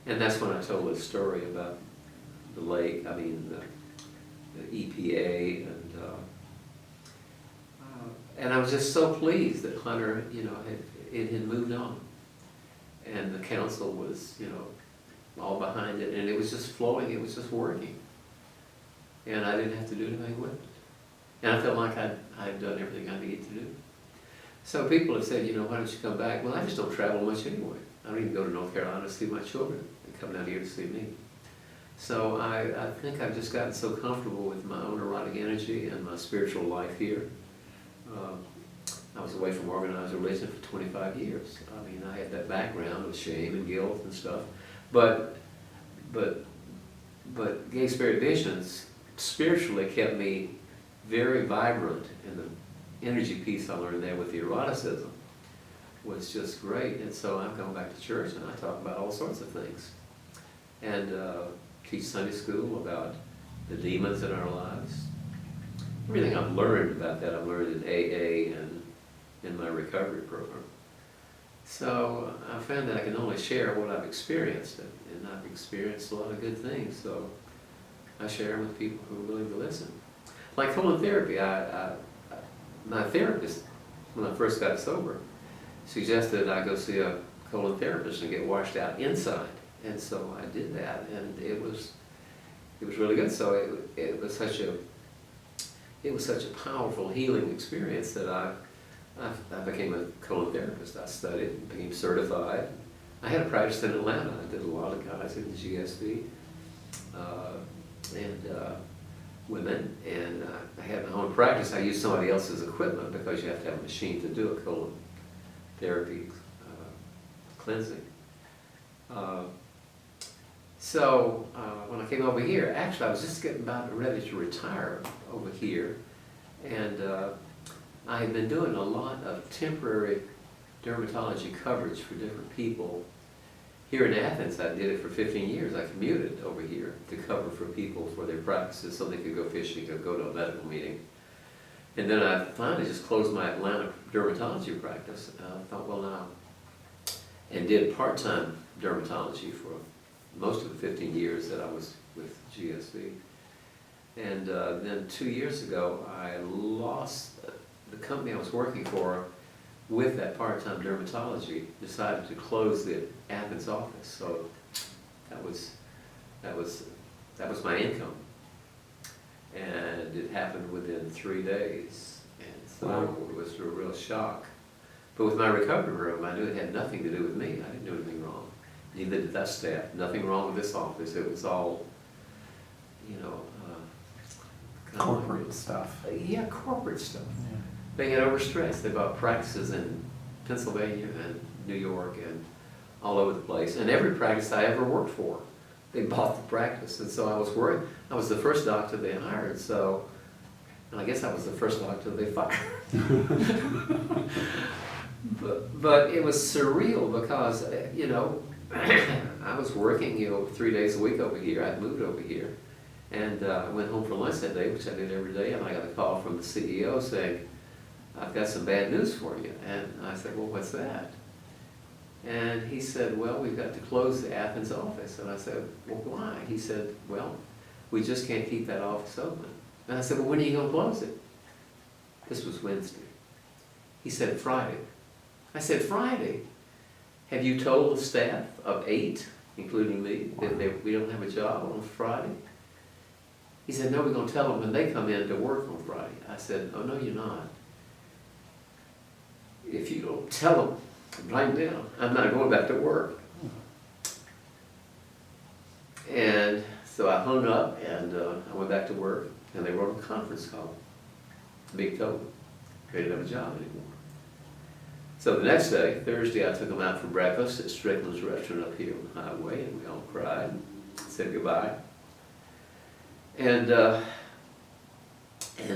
And that's when I told the story about the lake, the EPA, and I was just so pleased that Hunter, it had moved on. And the council was, all behind it, and it was just flowing, it was just working. And I didn't have to do anything with it. And I felt like I'd done everything I needed to do. So people have said, why don't you come back? Well, I just don't travel much anyway. I don't even go to North Carolina to see my children. They come down here to see me. So I think I've just gotten so comfortable with my own erotic energy and my spiritual life here. I was away from organized religion for 25 years. I had that background of shame and guilt and stuff. But Gay Spirit Visions spiritually kept me very vibrant, and the energy piece I learned there with the eroticism was just great. And so I've gone back to church and I talk about all sorts of things, and teach Sunday school about the demons in our lives. Everything I've learned about that, I've learned in AA and in my recovery program. So I found that I can only share what I've experienced, and I've experienced a lot of good things, so I share them with people who are willing to listen. Like colon therapy, my therapist, when I first got sober, suggested I go see a colon therapist and get washed out inside. And so I did that, and it was really good. So it was such a powerful healing experience that I became a colon therapist. I studied, became certified. I had a practice in Atlanta. I did a lot of guys in the GSV and women, and I had my own practice. I used somebody else's equipment because you have to have a machine to do a colon therapy cleansing. So when I came over here, actually I was just getting about ready to retire over here, and I had been doing a lot of temporary dermatology coverage for different people. Here in Athens, I did it for 15 years. I commuted over here to cover for people for their practices so they could go fishing or go to a medical meeting. And then I finally just closed my Atlanta dermatology practice. I thought, well, now, and did part-time dermatology for most of the 15 years that I was with GSV. And then 2 years ago, I lost the company I was working for. With that part-time dermatology, decided to close the Athens office. So that was my income, and it happened within 3 days. And so Wow. It was a real shock. But with my recovery room, I knew it had nothing to do with me. I didn't do anything wrong. Neither did that staff. Nothing wrong with this office. It was all, Corporate stuff. Yeah, corporate stuff. Yeah. They get overstressed. They bought practices in Pennsylvania and New York and all over the place. And every practice I ever worked for, they bought the practice. And so I was worried. I was the first doctor they hired, and I guess I was the first doctor they fired. but it was surreal because, I was working, 3 days a week over here. I'd moved over here. And I went home for lunch that day, which I did every day, and I got a call from the CEO saying, I've got some bad news for you. And I said, well, what's that? And he said, well, we've got to close the Athens office. And I said, well, why? He said, well, we just can't keep that office open. And I said, well, when are you going to close it? This was Wednesday. He said, Friday. I said, Friday? Have you told the staff of 8, including me, that we don't have a job on Friday? He said, no, we're going to tell them when they come in to work on Friday. I said, oh, no, you're not. If you don't tell them right now, I'm not going back to work. And so I hung up and I went back to work, and they were on a conference call. Big told them they didn't have a job anymore. So the next day, Thursday, I took them out for breakfast at Strickland's restaurant up here on the highway, and we all cried, said goodbye. And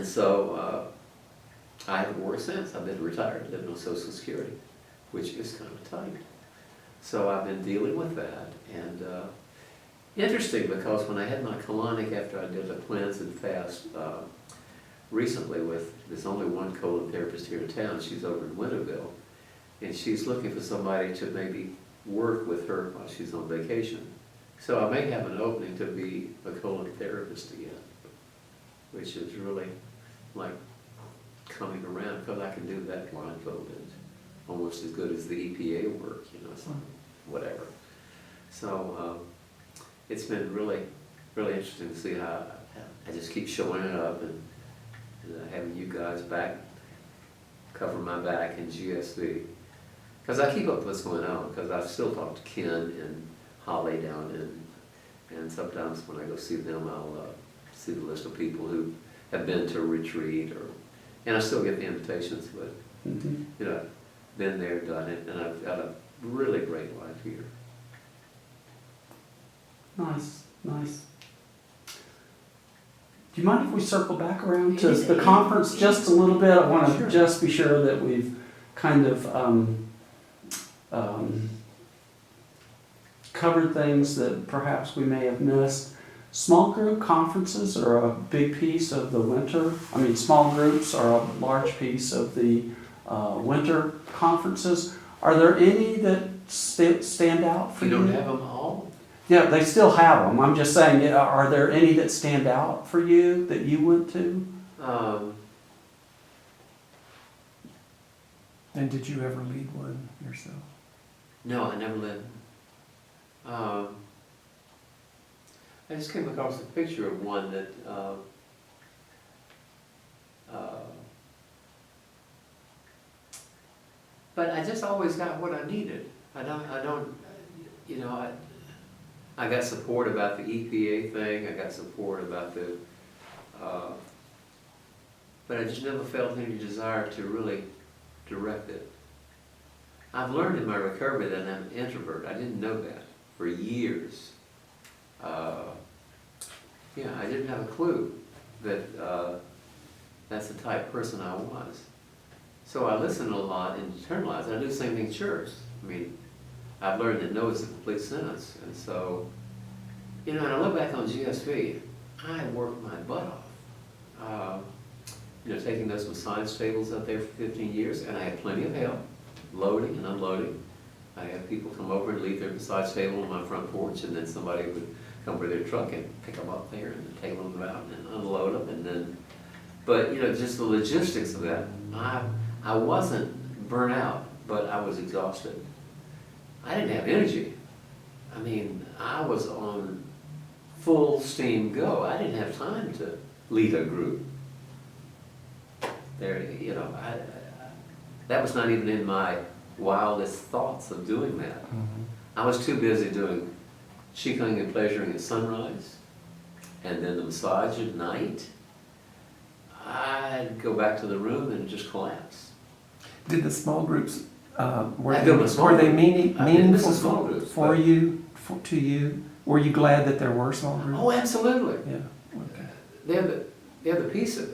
so I haven't worked since. I've been retired, living on Social Security, which is kind of tight. So I've been dealing with that. And interesting, because when I had my colonic after I did a cleanse and fast recently there's only one colon therapist here in town. She's over in Winterville. And she's looking for somebody to maybe work with her while she's on vacation. So I may have an opening to be a colon therapist again, which is really like coming around, because I can do that blindfolded, almost as good as the EPA work, so whatever. So it's been really, really interesting to see how I just keep showing it up and having you guys back, cover my back in GSV. Because I keep up with what's going on, because I still talk to Ken and Holly down and sometimes when I go see them, I'll see the list of people who have been to a retreat, and I still get the invitations, but been there, done it, and I've got a really great life here. Nice, nice. Do you mind if we circle back around to the conference just a little bit? I want to just be sure that we've kind of covered things that perhaps we may have missed. Small group conferences are a big piece of the winter. I mean, small groups are a large piece of the winter conferences. Are there any that stand out for you? You don't have them all? Yeah, they still have them. I'm just saying, are there any that stand out for you that you went to? And did you ever lead one yourself? No, I never led. I just came across a picture of one that but I just always got what I needed. I got support about the EPA thing. I got support about the, but I just never felt any desire to really direct it. I've learned in my recovery that I'm an introvert. I didn't know that for years. I didn't have a clue that that's the type of person I was. So I listened a lot and internalized. I do the same thing in church. I mean, I've learned that no is a complete sentence. And so, and I look back on GSV, I worked my butt off. Taking those massage tables out there for 15 years, and I had plenty of help, loading and unloading. I had people come over and leave their massage table on my front porch, and then somebody would come with their truck and pick them up there and take them out and unload them, and then, but just the logistics of that, I wasn't burnt out, but I was exhausted. I didn't have energy. I mean, I was on full steam go. I didn't have time to lead a group. There, that was not even in my wildest thoughts of doing that. Mm-hmm. I was too busy doing Qigong and pleasuring at sunrise, and then the massage at night. I'd go back to the room and just collapse. Did the small groups were I built a small they group. meaningful small groups, for you? To you, were you glad that there were small groups? Oh, absolutely. Yeah. Okay. They're the piece of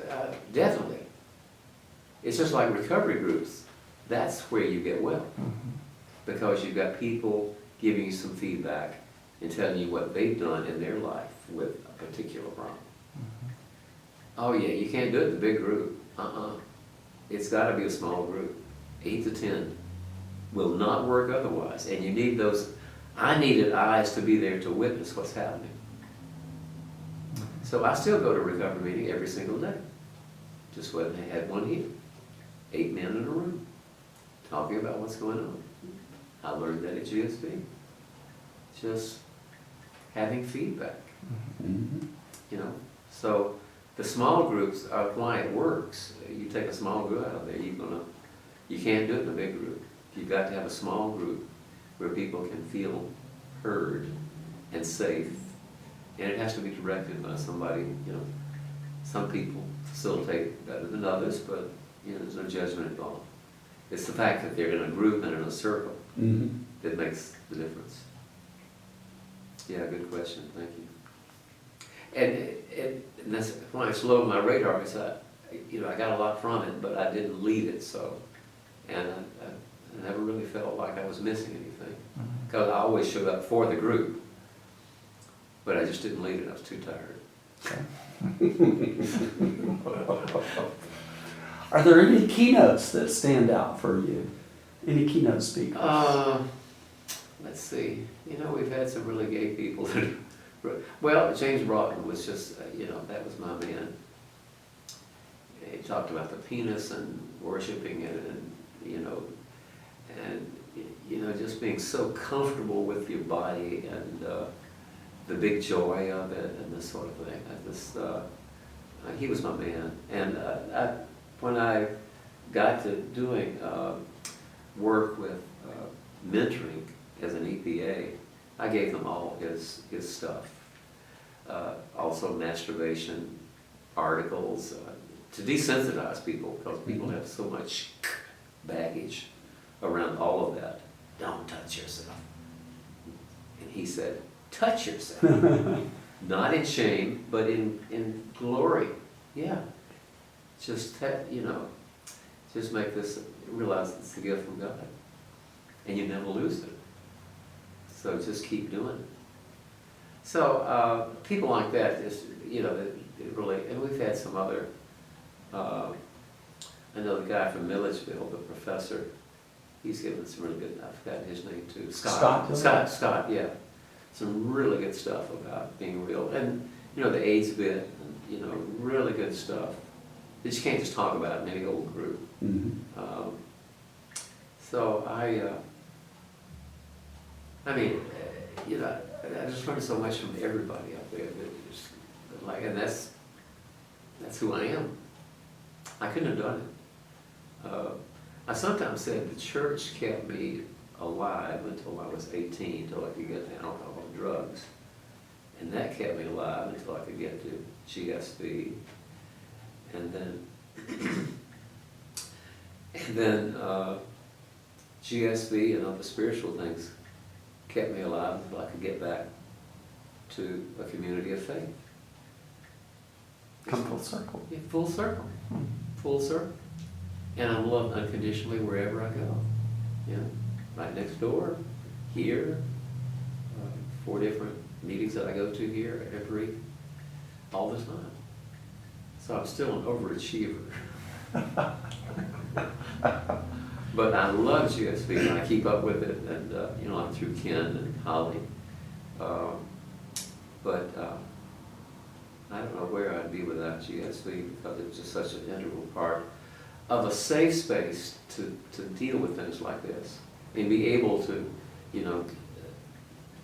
definitely. It's just like recovery groups. That's where you get well, Mm-hmm. because you've got people giving you some feedback and telling you what they've done in their life with a particular problem. Mm-hmm. Oh yeah, you can't do it in a big group. It's got to be a small group. 8 to 10 will not work otherwise. And you need those. I needed eyes to be there to witness what's happening. So I still go to recovery meeting every single day. Just went and had one here. 8 men in a room talking about what's going on. I learned that at GSB. Just having feedback, Mhm. you know. So the small groups are why it works. You take a small group out of there, you can't do it in a big group. You've got to have a small group where people can feel heard and safe. And it has to be directed by somebody, you know. Some people facilitate better than others, but, you know, there's no judgment involved. It's the fact that they're in a group and in a circle Mhm. that makes the difference. Yeah, good question, thank you. And that's when it's low on my radar, because I got a lot from it, but I didn't lead it, so. And I never really felt like I was missing anything, because I always showed up for the group, but I just didn't lead it, I was too tired. Are there any keynotes that stand out for you? Any keynote speakers? Let's see, we've had some really gay people that, well, James Broughton was just, that was my man. He talked about the penis and worshiping it and, just being so comfortable with your body and the big joy of it and this sort of thing. He was my man. And when I got to doing work with mentoring as an EPA, I gave them all his stuff. Also masturbation articles to desensitize people, because people have so much baggage around all of that. Don't touch yourself. And he said, touch yourself. Not in shame, but in glory. Yeah. Just just make this, realize it's a gift from God. And you never lose it. So just keep doing it. So people like that, just, it really, and we've had some other, another guy from Milledgeville, the professor, he's given some really good, I've forgotten his name too. Scott, yeah. Some really good stuff about being real. And, the AIDS bit, and, really good stuff that you can't just talk about in any old group. Mhm. So I just learned so much from everybody out there. And that's who I am. I couldn't have done it. I sometimes said the church kept me alive until I was 18, until I could get to alcohol and drugs. And that kept me alive until I could get to GSB. And then GSB and other spiritual things kept me alive until I could get back to a community of faith. Come full circle. Yeah, full circle. Full circle. And I'm loved unconditionally wherever I go. Right next door, here, 4 different meetings that I go to here all the time. So I'm still an overachiever. But I love GSB and I keep up with it, and I'm through Ken and Holly. But I don't know where I'd be without GSB, because it was just such an integral part of a safe space to deal with things like this and be able to,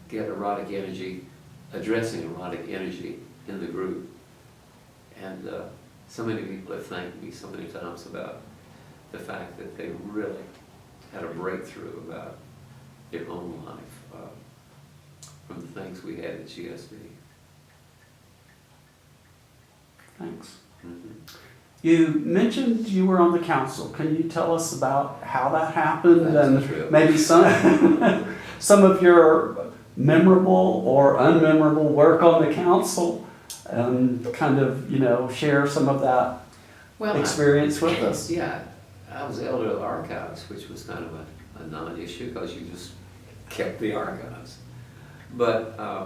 get erotic energy, addressing erotic energy in the group. And so many people have thanked me so many times about the fact that they really had a breakthrough about their own life from the things we had at GSB. Thanks. Mm-hmm. You mentioned you were on the council. Can you tell us about how that happened? That's And true. maybe some of your memorable or unmemorable work on the council, and kind of, share some of that experience with us? Yeah, I was elder of the archives, which was kind of a non-issue, because you just kept the archives. But I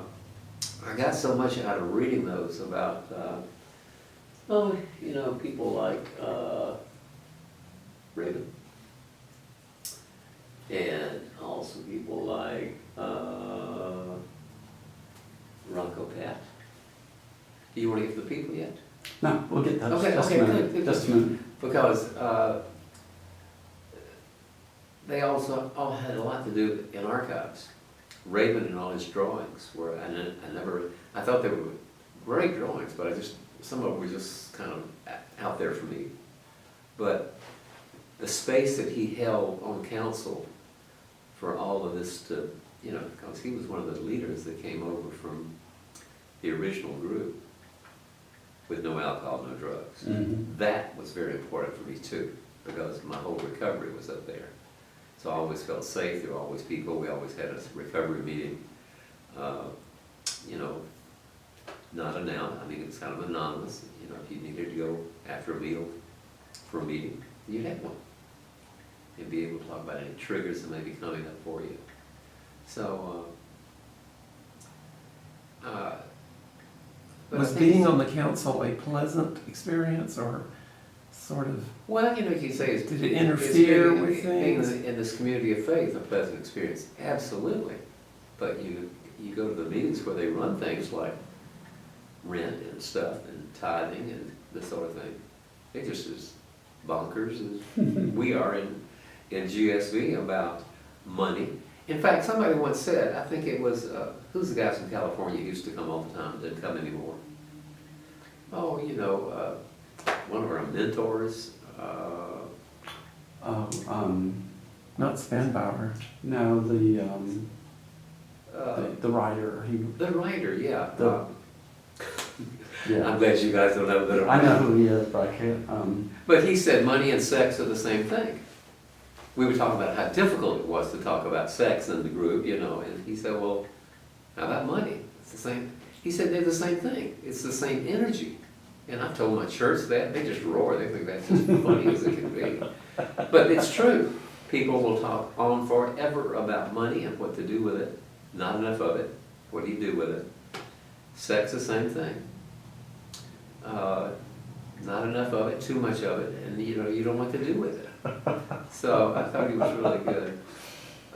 got so much out of reading those about, people like Reagan, and also people like Rocco Pat. Do you want to get to the people yet? No, we'll get those. Okay, Just okay, a minute. good. Just a minute. Because they also all had a lot to do in archives. Raven and all his drawings were, I thought they were great drawings, but some of them were just kind of out there for me. But the space that he held on council for all of this to, because he was one of the leaders that came over from the original group with no alcohol, no drugs. Mhm. That was very important for me too, because my whole recovery was up there. So I always felt safe. There were always people. We always had a recovery meeting. Not announced. I mean, it's kind of anonymous. If you needed to go after a meal for a meeting, you'd have one. And be able to talk about any triggers that may be coming up for you. So, but Was I think being on the council a pleasant experience or sort of, well, you can say it's, did it interfere with being things? in this community of faith, a pleasant experience, absolutely. But you go to the meetings where they run things like rent and stuff and tithing and this sort of thing. It just is bonkers as we are in GSV about money. In fact, somebody once said, I think it was, who's the guy from California who used to come all the time, didn't come anymore? Oh, one of our mentors, Not Spanbauer. No, the writer. the writer, yeah. Yeah. I'm glad you guys don't have a better. I know who he is, but I can't. But he said money and sex are the same thing. We were talking about how difficult it was to talk about sex in the group, and he said, well, how about money? It's the same. He said they're the same thing. It's the same energy. And I've told my church that. They just roar. They think that's as funny as it can be. But it's true. People will talk on forever about money and what to do with it. Not enough of it. What do you do with it? Sex, the same thing. Not enough of it, too much of it, and you don't know what to do with it. So I thought he was really good.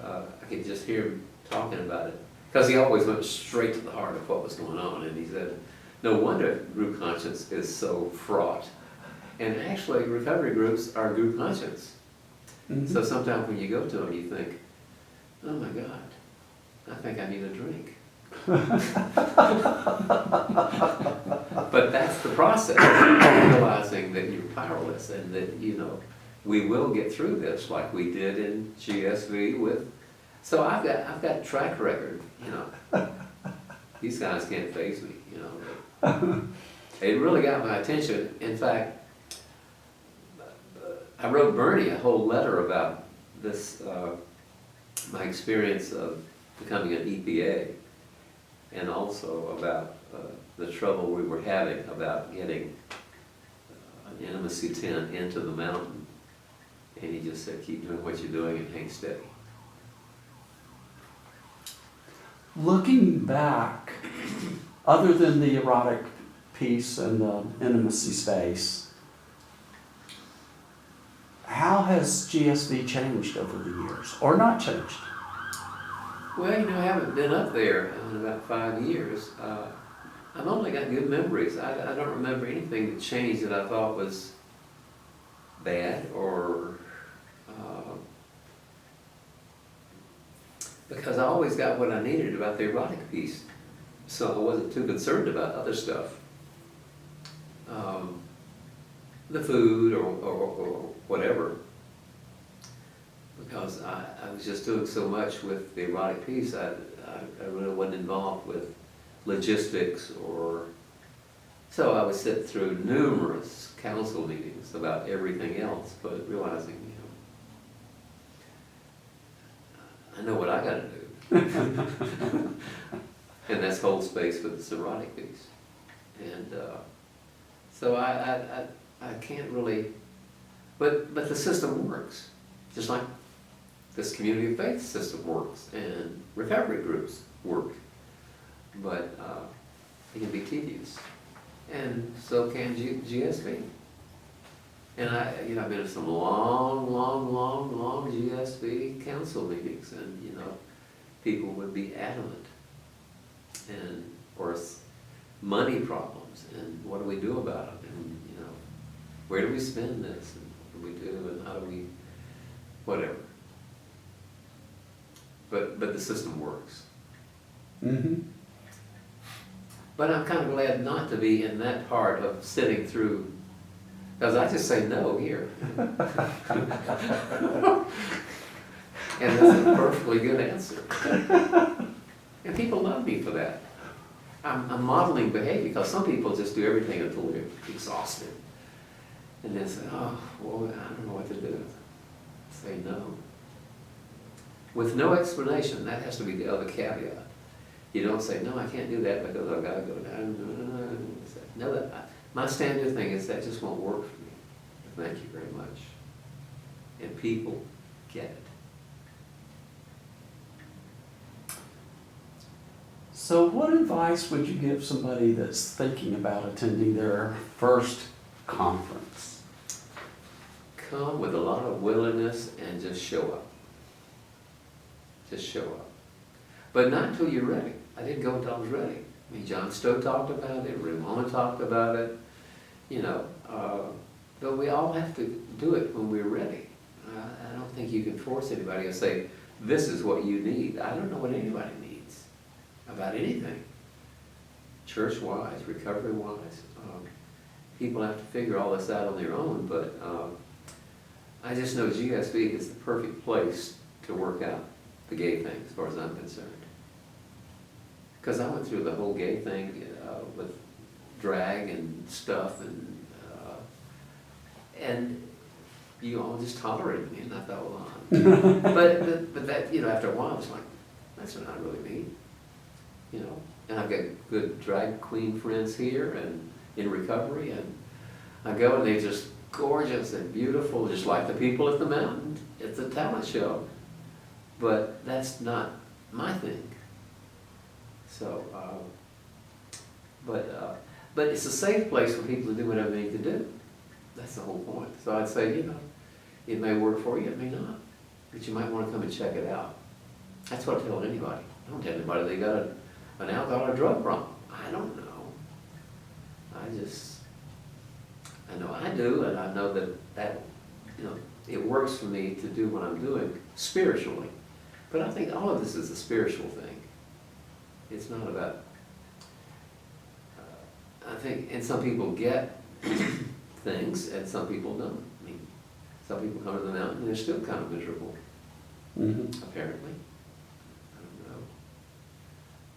I could just hear him talking about it. Because he always went straight to the heart of what was going on. And he said, no wonder group conscience is so fraught. And actually, recovery groups are group conscience. Mhm. So sometimes when you go to them, you think, oh my God, I think I need a drink. But that's the process, realizing that you're powerless and that, we will get through this like we did in GSV with. So I've got track record, These guys can't faze me, It really got my attention. In fact, I wrote Bernie a whole letter about this, my experience of becoming an EPA, and also about the trouble we were having about getting an intimacy tent into the mountain. And he just said, keep doing what you're doing and hang steady. Looking back, other than the erotic piece and the intimacy space, how has GSV changed over the years, or not changed? Well, I haven't been up there in about 5 years. I've only got good memories. I don't remember anything that changed that I thought was bad or because I always got what I needed about the erotic piece, so I wasn't too concerned about other stuff, the food or whatever, because I was just doing so much with the erotic piece. I really wasn't involved with logistics or. So I would sit through numerous council meetings about everything else, but realizing, I know what I got to do. And that's hold space for this erotic piece. And so I can't really, but the system works. Just like this community of faith system works and recovery groups work. But it can be tedious. And so can GSV. And I've been to some long GSV council meetings, and people would be adamant, and of course, money problems, and what do we do about them, and where do we spend this, and what do we do, and how do we, whatever. but the system works. Mm-hmm. But I'm kind of glad not to be in that part of sitting through, because I just say no here. And that's a perfectly good answer. And people love me for that. I'm modeling behavior, because some people just do everything until they're exhausted. And then say, oh, well, I don't know what to do. Say no. With no explanation, that has to be the other caveat. You don't say, no, I can't do that because I've got to go down. No, my standard thing is that just won't work for me. Thank you very much. And people get it. So what advice would you give somebody that's thinking about attending their first conference? Come with a lot of willingness and just show up. Just show up. But not until you're ready. I didn't go until I was ready. I mean, John Stowe talked about it, Ramona talked about it, you know. But we all have to do it when we're ready. I don't think you can force anybody to say, this is what you need. I don't know what anybody needs about anything. Church-wise, recovery-wise. People have to figure all this out on their own, but I just know GSV is the perfect place to work out the gay thing, as far as I'm concerned. Because I went through the whole gay thing with drag and stuff, and you all just tolerated me, and I thought, well, but that, you know, after a while, it's like, that's what I really need, you know. And I've got good drag queen friends here and in recovery, and I go and they're just gorgeous and beautiful, just like the people at the mountain. It's a talent show, but that's not my thing. So, but it's a safe place for people to do whatever they need to do. That's the whole point. So I'd say, you know, it may work for you, it may not, but you might want to come and check it out. That's what I tell anybody. I don't tell anybody they got an alcohol or drug problem. I don't know. I know I do, and I know that, you know, it works for me to do what I'm doing spiritually. But I think all of this is a spiritual thing. It's not about, I think, and some people get things and some people don't. I mean, some people come to the mountain and they're still kind of miserable, apparently. I don't know.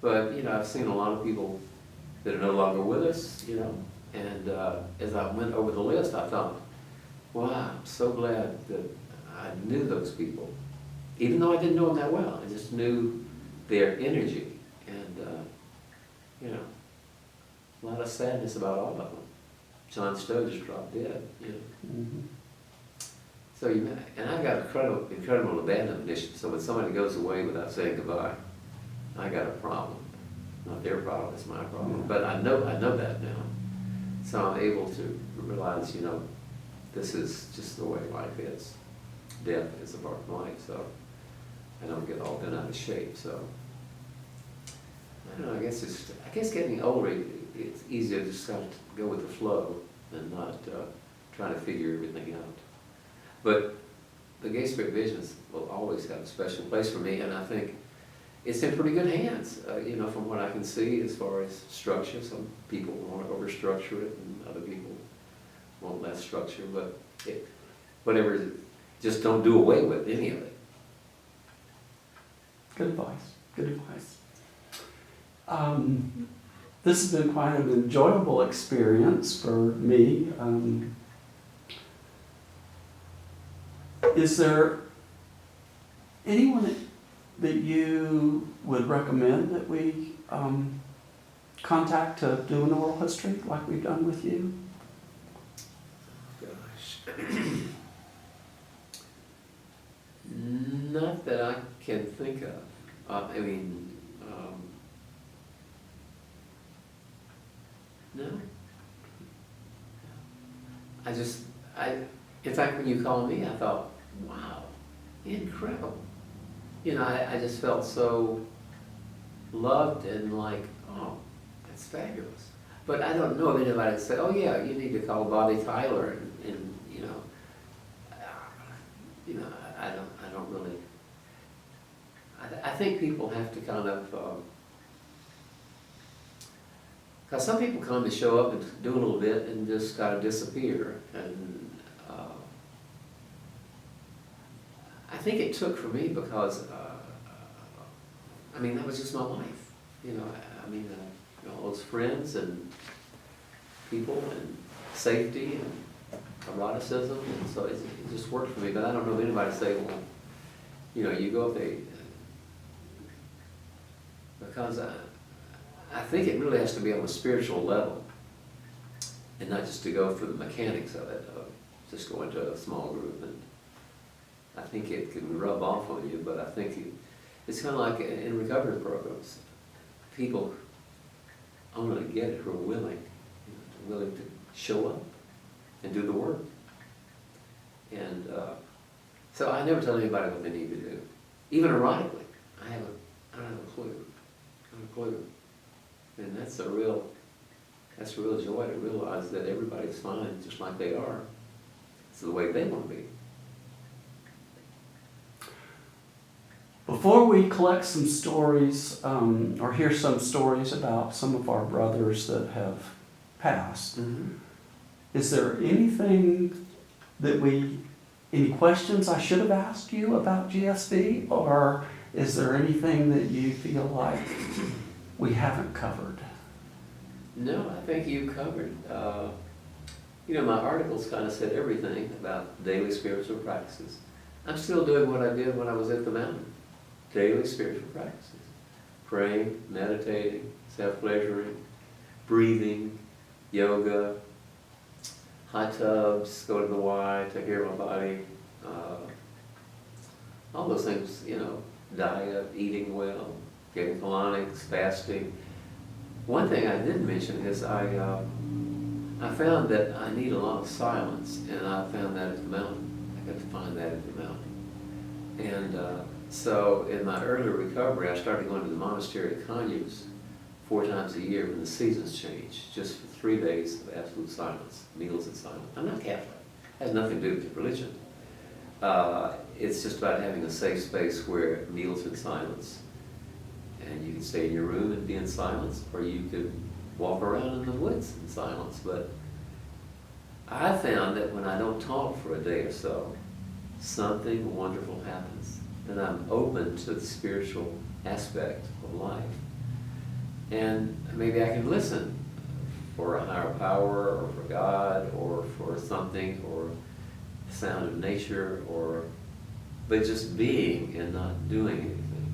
But, you know, I've seen a lot of people that are no longer with us, you know, and as I went over the list, I thought, wow, I'm so glad that I knew those people. Even though I didn't know them that well, I just knew their energy. And, you know, a lot of sadness about all of them. John Stowe just dropped dead, you know. So, and I've got incredible abandonment issue, so when somebody goes away without saying goodbye, I got a problem. Not their problem, it's my problem. But I know that now. So I'm able to realize, you know, this is just the way life is. Death is a part of life, so I don't get all bent out of shape. So I don't know, I guess getting older, it's easier to just kind of go with the flow and not try to figure everything out. But the Gay Spirit Visions will always have a special place for me, and I think it's in pretty good hands, you know, from what I can see as far as structure. Some people want to overstructure it, and other people want less structure, but whatever, just don't do away with any of it. Good advice. Good advice. This has been quite an enjoyable experience for me. Is there anyone that you would recommend that we contact to do an oral history like we've done with you? Gosh. Not that I can think of. I mean, no. In fact, when you called me, I thought, wow, incredible. You know, I just felt so loved and like, oh, that's fabulous. But I don't know of anybody that said, oh yeah, you need to call Bobby Tyler and you know, I don't really, I think people have to kind of, because some people come and show up and do a little bit and just kind of disappear. And I think it took for me because, I mean, that was just my life. You know, all those friends and people and safety and eroticism, and so it just worked for me. But I don't know if anybody say, well, you know, you go up there, because I think it really has to be on a spiritual level, and not just to go for the mechanics of it, of just going to a small group. And I think it can rub off on you, but I think it's kind of like in recovery programs, people only get it who are willing, willing to show up and do the work. And so I never tell anybody what they need to do. Even erotically, I don't have a clue. I don't have a clue. And that's a real joy to realize that everybody's fine just like they are. It's the way they want to be. Before we collect some stories, or hear some stories about some of our brothers that have passed, is there anything any questions I should have asked you about GSB, or is there anything that you feel like we haven't covered? No, I think you covered. You know, my articles kind of said everything about daily spiritual practices. I'm still doing what I did when I was at the mountain. Daily spiritual practices. Praying, meditating, self-pleasuring, breathing, yoga, hot tubs, go to the Y, take care of my body, all those things, you know, diet, eating well, getting colonics, fasting. One thing I didn't mention is I found that I need a lot of silence, and I found that at the mountain. I got to find that at the mountain. And so in my early recovery, I started going to the monastery at Conyers 4 times a year when the seasons changed, just for 3 days of absolute silence, meals in silence. I'm not Catholic. It has nothing to do with religion. It's just about having a safe space where meals in silence, and you can stay in your room and be in silence, or you could walk around in the woods in silence. But I found that when I don't talk for a day or so, something wonderful happens. And I'm open to the spiritual aspect of life. And maybe I can listen for a higher power, or for God, or for something, or the sound of nature, but just being and not doing anything.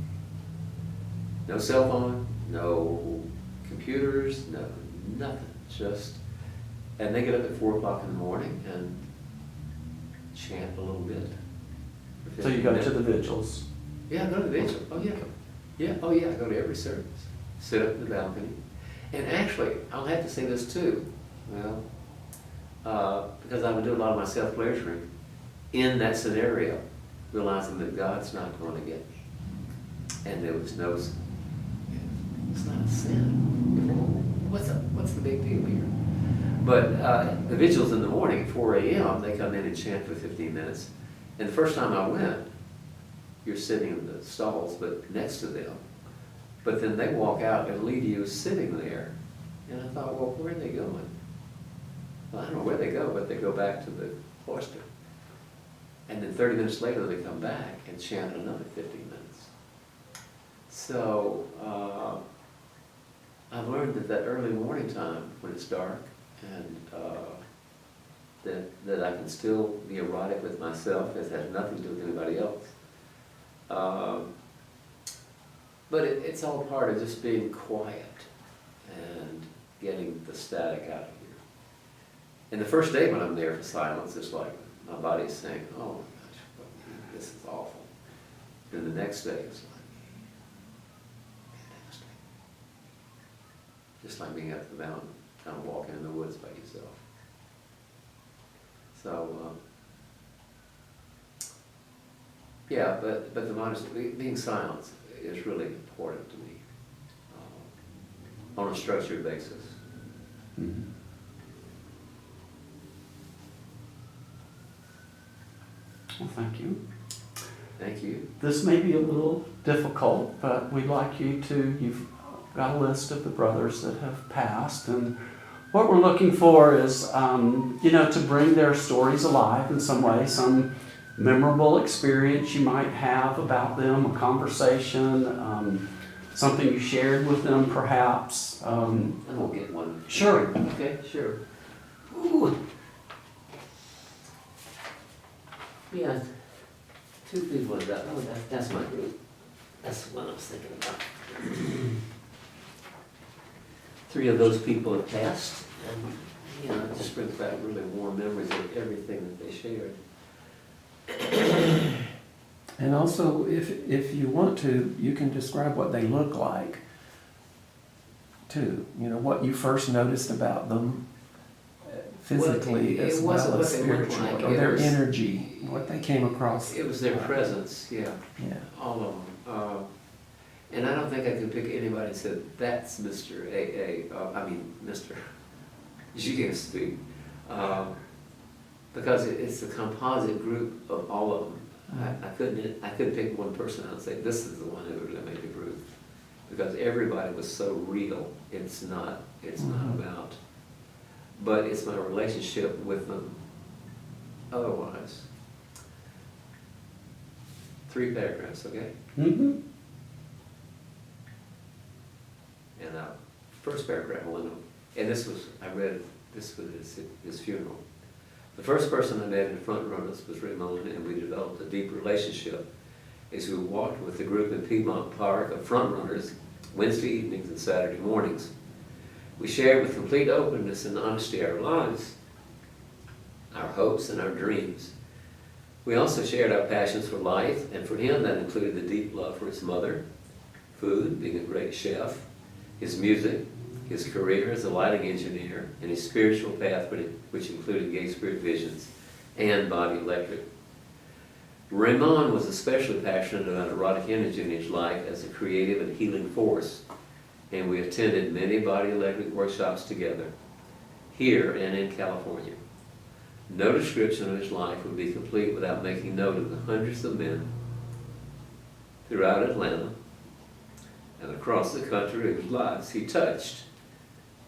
No cell phone, no computers, no nothing. And they get up at 4 o'clock in the morning and chant a little bit. So you go to the vigils? Yeah, I go to the vigil. Oh yeah. Yeah, oh yeah, I go to every service. Sit up in the balcony. And actually, I'll have to say this too. Well, because I would do a lot of my self-pleasuring in that scenario, realizing that God's not going to get me. And there was no, it's not a sin. What's the big deal here? But the vigils in the morning at 4 a.m., they come in and chant for 15 minutes. And the first time I went, you're sitting in the stalls, but next to them. But then they walk out and leave you sitting there. And I thought, well, where are they going? Well, I don't know where they go, but they go back to the cloister. And then 30 minutes later, they come back and chant another 15 minutes. So I've learned that early morning time, when it's dark, and that I can still be erotic with myself. It has nothing to do with anybody else. But it's all part of just being quiet and getting the static out of here. And the first day when I'm there for silence, it's like my body's saying, oh my gosh, this is awful. Then the next day it's like, fantastic. Just like being up the mountain, kind of walking in the woods by yourself. So, yeah, but the monastery, being silent is really important to me on a structured basis. Mm-hmm. Well, thank you. Thank you. This may be a little difficult, but we'd like you to, you've got a list of the brothers that have passed, and what we're looking for is, to bring their stories alive in some way, some memorable experience you might have about them, a conversation, something you shared with them perhaps. I'm gonna get one. Sure. Okay, sure. Ooh. Yeah, two people have got, that's my group. That's the one I was thinking about. Three of those people have passed, and, it just brings back really warm memories of everything that they shared. And also, if you want to, you can describe what they look like, too. What you first noticed about them physically Well, it as wasn't well as what they looked spiritually, like. or It their was- energy, what they came across. It was their presence, yeah, Yeah. all of them. And I don't think I could pick anybody that said, that's Mr. Mr. GSP. Because it's a composite group of all of them. I couldn't pick one person out and say, this is the one who really made the group. Because everybody was so real. It's not about, but it's my relationship with them otherwise. 3 paragraphs, okay? Mm-hmm. And first paragraph, and I read this was his funeral. The first person I met in the front runners was Ramon, and we developed a deep relationship as we walked with the group in Piedmont Park of front runners Wednesday evenings and Saturday mornings. We shared with complete openness and honesty our lives, our hopes and our dreams. We also shared our passions for life, and for him that included the deep love for his mother, food, being a great chef, his music, his career as a lighting engineer, and his spiritual path, which included Gay Spirit Visions and Body Electric. Ramon was especially passionate about erotic energy in his life as a creative and healing force, and we attended many Body Electric workshops together, here and in California. No description of his life would be complete without making note of the hundreds of men throughout Atlanta and across the country whose lives he touched,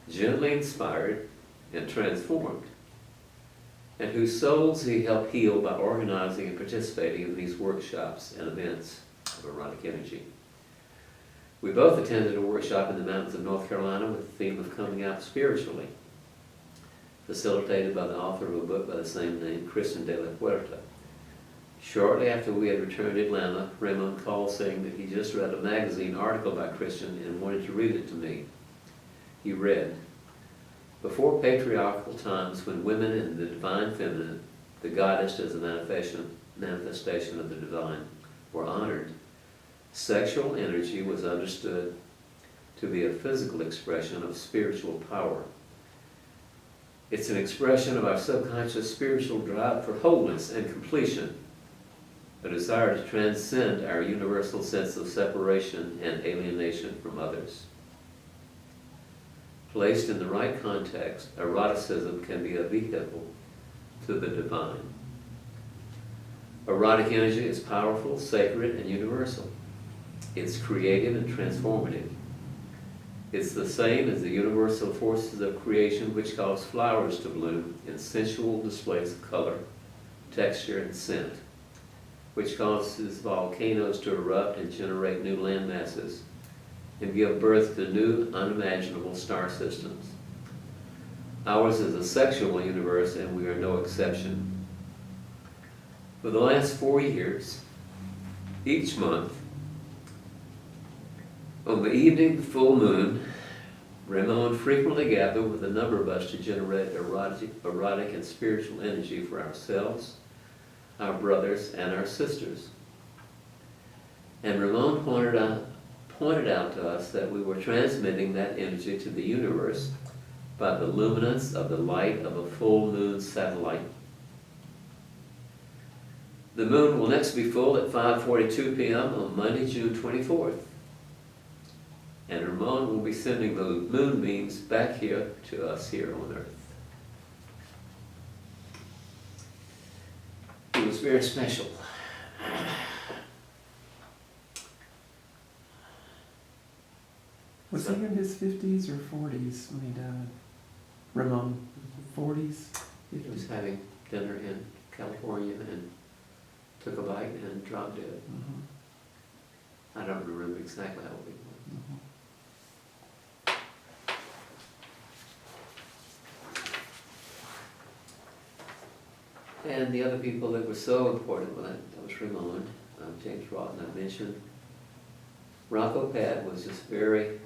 gently inspired, and transformed, and whose souls he helped heal by organizing and participating in these workshops and events of erotic energy. We both attended a workshop in the mountains of North Carolina with the theme of coming out spiritually, facilitated by the author of a book by the same name, Kristen de la Puerta. Shortly after we had returned to Atlanta, Ramon called saying that he just read a magazine article by Christian and wanted to read it to me. He read, "Before patriarchal times, when women in the divine feminine, the goddess as a manifestation of the divine, were honored, sexual energy was understood to be a physical expression of spiritual power. It's an expression of our subconscious spiritual drive for wholeness and completion, a desire to transcend our universal sense of separation and alienation from others. Placed in the right context, eroticism can be a vehicle to the divine. Erotic energy is powerful, sacred, and universal. It's creative and transformative. It's the same as the universal forces of creation which cause flowers to bloom in sensual displays of color, texture, and scent, which causes volcanoes to erupt and generate new land masses, and give birth to new, unimaginable star systems. Ours is a sexual universe, and we are no exception. For the last 4 years, each month, on the evening of the full moon, Ramon frequently gathered with a number of us to generate erotic and spiritual energy for ourselves, our brothers, and our sisters. And Ramon pointed out to us that we were transmitting that energy to the universe by the luminance of the light of a full moon satellite. The moon will next be full at 5:42 p.m. on Monday, June 24th. And Ramon will be sending those moon beams back here to us here on Earth. He was very special. Was he in his 50s or 40s when he died? Ramon, 40s? He was having dinner in California and took a bite and dropped dead. Mhm, I don't remember exactly how old he was. mhm. And the other people that were so important, well, that was Ramon, James Broughton, I mentioned. Rocco Pad was just very,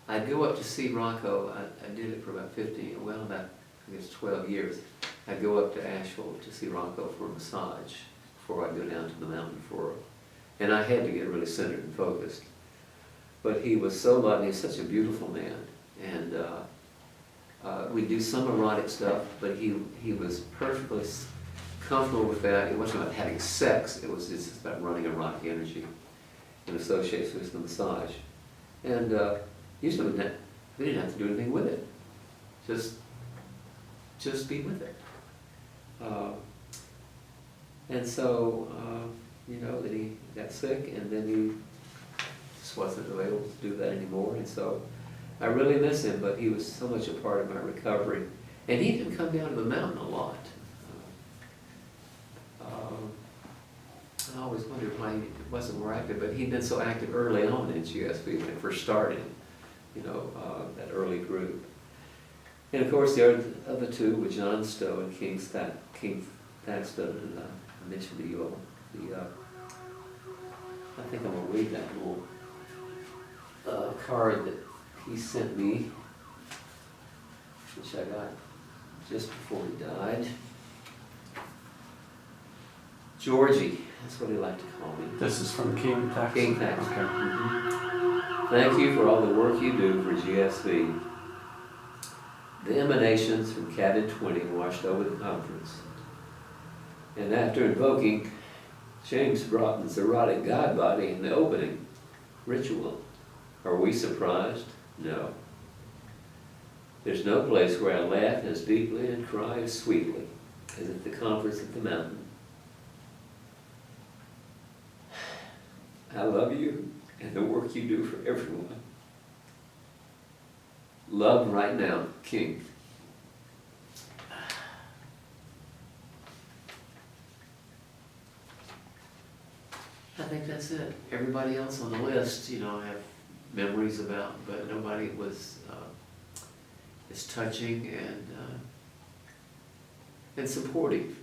I'd go up to see Rocco, I did it for about 15, well, about, I guess 12 years. I'd go up to Asheville to see Rocco for a massage before I'd go down to the mountain for, and I had to get really centered and focused. But he was so lovely, he's such a beautiful man, and we do some erotic stuff, but he was perfectly comfortable with that. It wasn't about having sex, it was just about running erotic energy in association with the massage. And usually we didn't have to do anything with it, just be with it. And so, you know, that he got sick, and then he just wasn't available to do that anymore, and so I really miss him, but he was so much a part of my recovery. And he didn't come down to the mountain a lot. I always wondered why he wasn't more active, but he'd been so active early on in GSB when it first started, you know, that early group. And of course, the other two were John Stowe and King Thaxton, and I mentioned to you all I think I'm going to read that little card that he sent me, which I got just before he died. Georgie, that's what he liked to call me. This is from King Thaxton? King Thaxton. Okay. Mhm. Thank you for all the work you do for GSV. The emanations from Cabin 20 washed over the conference. And after invoking James Broughton's erotic god body in the opening ritual, are we surprised? No. There's no place where I laugh as deeply and cry as sweetly as at the conference at the mountain. I love you and the work you do for everyone. Love right now, King. I think that's it. Everybody else on the list, you know, I have memories about, but nobody was as touching and supportive.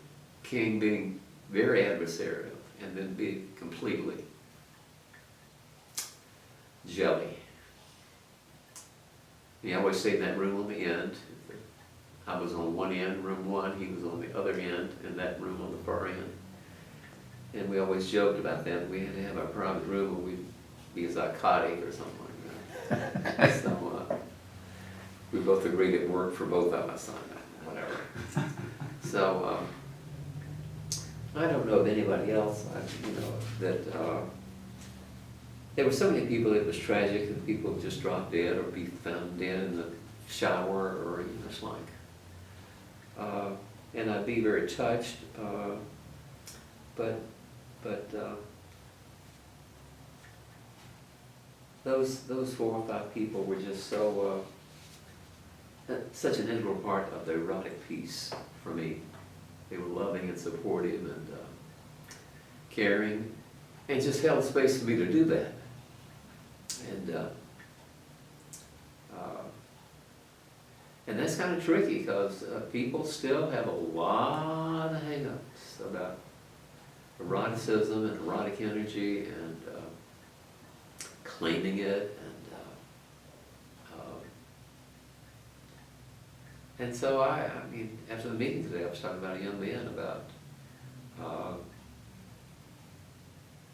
King being very adversarial, and then being completely jelly. He always stayed in that room on the end. I was on one end, room one, he was on the other end, and that room on the far end. And we always joked about that. We had to have our private room, or we'd be psychotic or something like that. So we both agreed it worked for both of us on that, whatever. So I don't know of anybody else, you know, that there were so many people. It was tragic that people just dropped dead or be found dead in the shower, or you know, it's like. And I'd be very touched, but those 4 or 5 people were just so such an integral part of the erotic piece for me. They were loving and supportive and caring, and just held space for me to do that. And that's kind of tricky, because people still have a lot of hang-ups about eroticism and erotic energy and claiming it. And so I mean, after the meeting today, I was talking about a young man about, I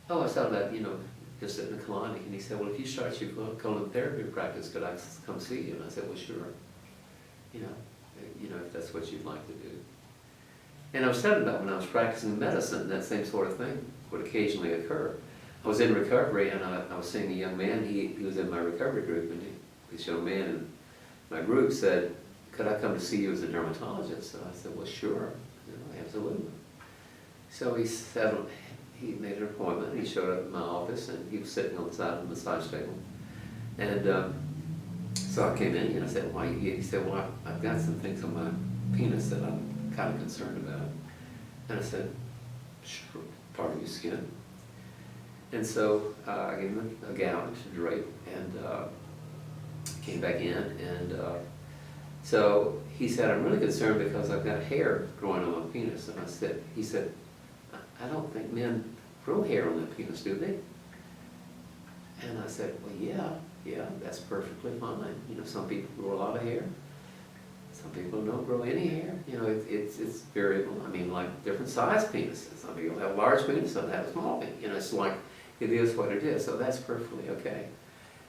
was talking about, you know, just in the colonic, and he said, well, if you start your colon therapy practice, could I come see you? And I said, well, sure. You know, if that's what you'd like to do. And I was telling about when I was practicing medicine, that same sort of thing would occasionally occur. I was in recovery, and I was seeing a young man. He was in my recovery group, and this young man in my group said, could I come to see you as a dermatologist? And I said, well, sure, you know, absolutely. So he settled, he made an appointment, and he showed up at my office, and he was sitting on the side of the massage table. And so I came in and I said, why? He said, well, I've got some things on my penis that I'm kind of concerned about. And I said, sure, part of your skin. And so I gave him a gown to drape and came back in. And so he said, I'm really concerned because I've got hair growing on my penis. And he said, I don't think men grow hair on their penis, do they? And I said, well, yeah, that's perfectly fine. You know, some people grow a lot of hair. Some people don't grow any hair. You know, it's variable. I mean, like different size penises. Some people have large penis, some have small penis. You know, it's like, it is what it is. So that's perfectly okay.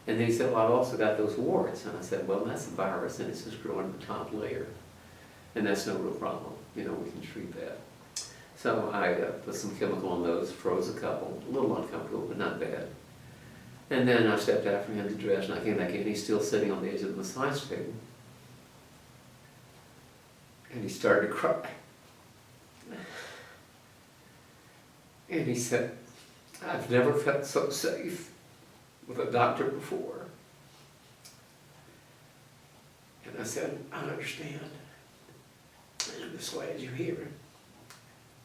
And then he said, well, I've also got those warts. And I said, well, that's a virus and it's just growing in the top layer. And that's no real problem. You know, we can treat that. So I put some chemical on those, froze a couple, a little uncomfortable, but not bad. And then I stepped out for him to dress, and I came back in, he's still sitting on the edge of the massage table. And he started to cry. And he said, I've never felt so safe with a doctor before. And I said, I understand. I'm just glad you're here.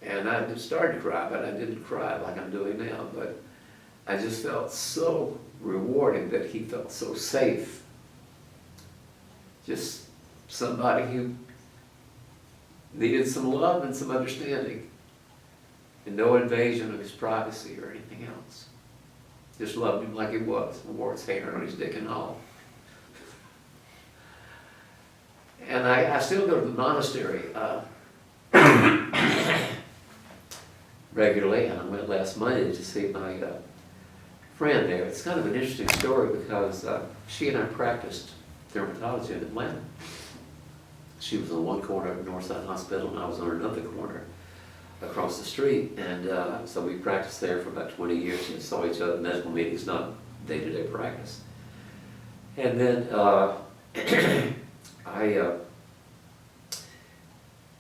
And I just started to cry, but I didn't cry like I'm doing now. But I just felt so rewarding that he felt so safe. Just somebody who needed some love and some understanding. And no invasion of his privacy or anything else. Just loved him like he was, wore his hair on his dick and all. And I still go to the monastery regularly, and I went last Monday to see my friend there. It's kind of an interesting story because she and I practiced dermatology in Atlanta. She was on one corner of Northside Hospital, and I was on another corner across the street. And so we practiced there for about 20 years and saw each other at medical meetings, not day-to-day practice. And then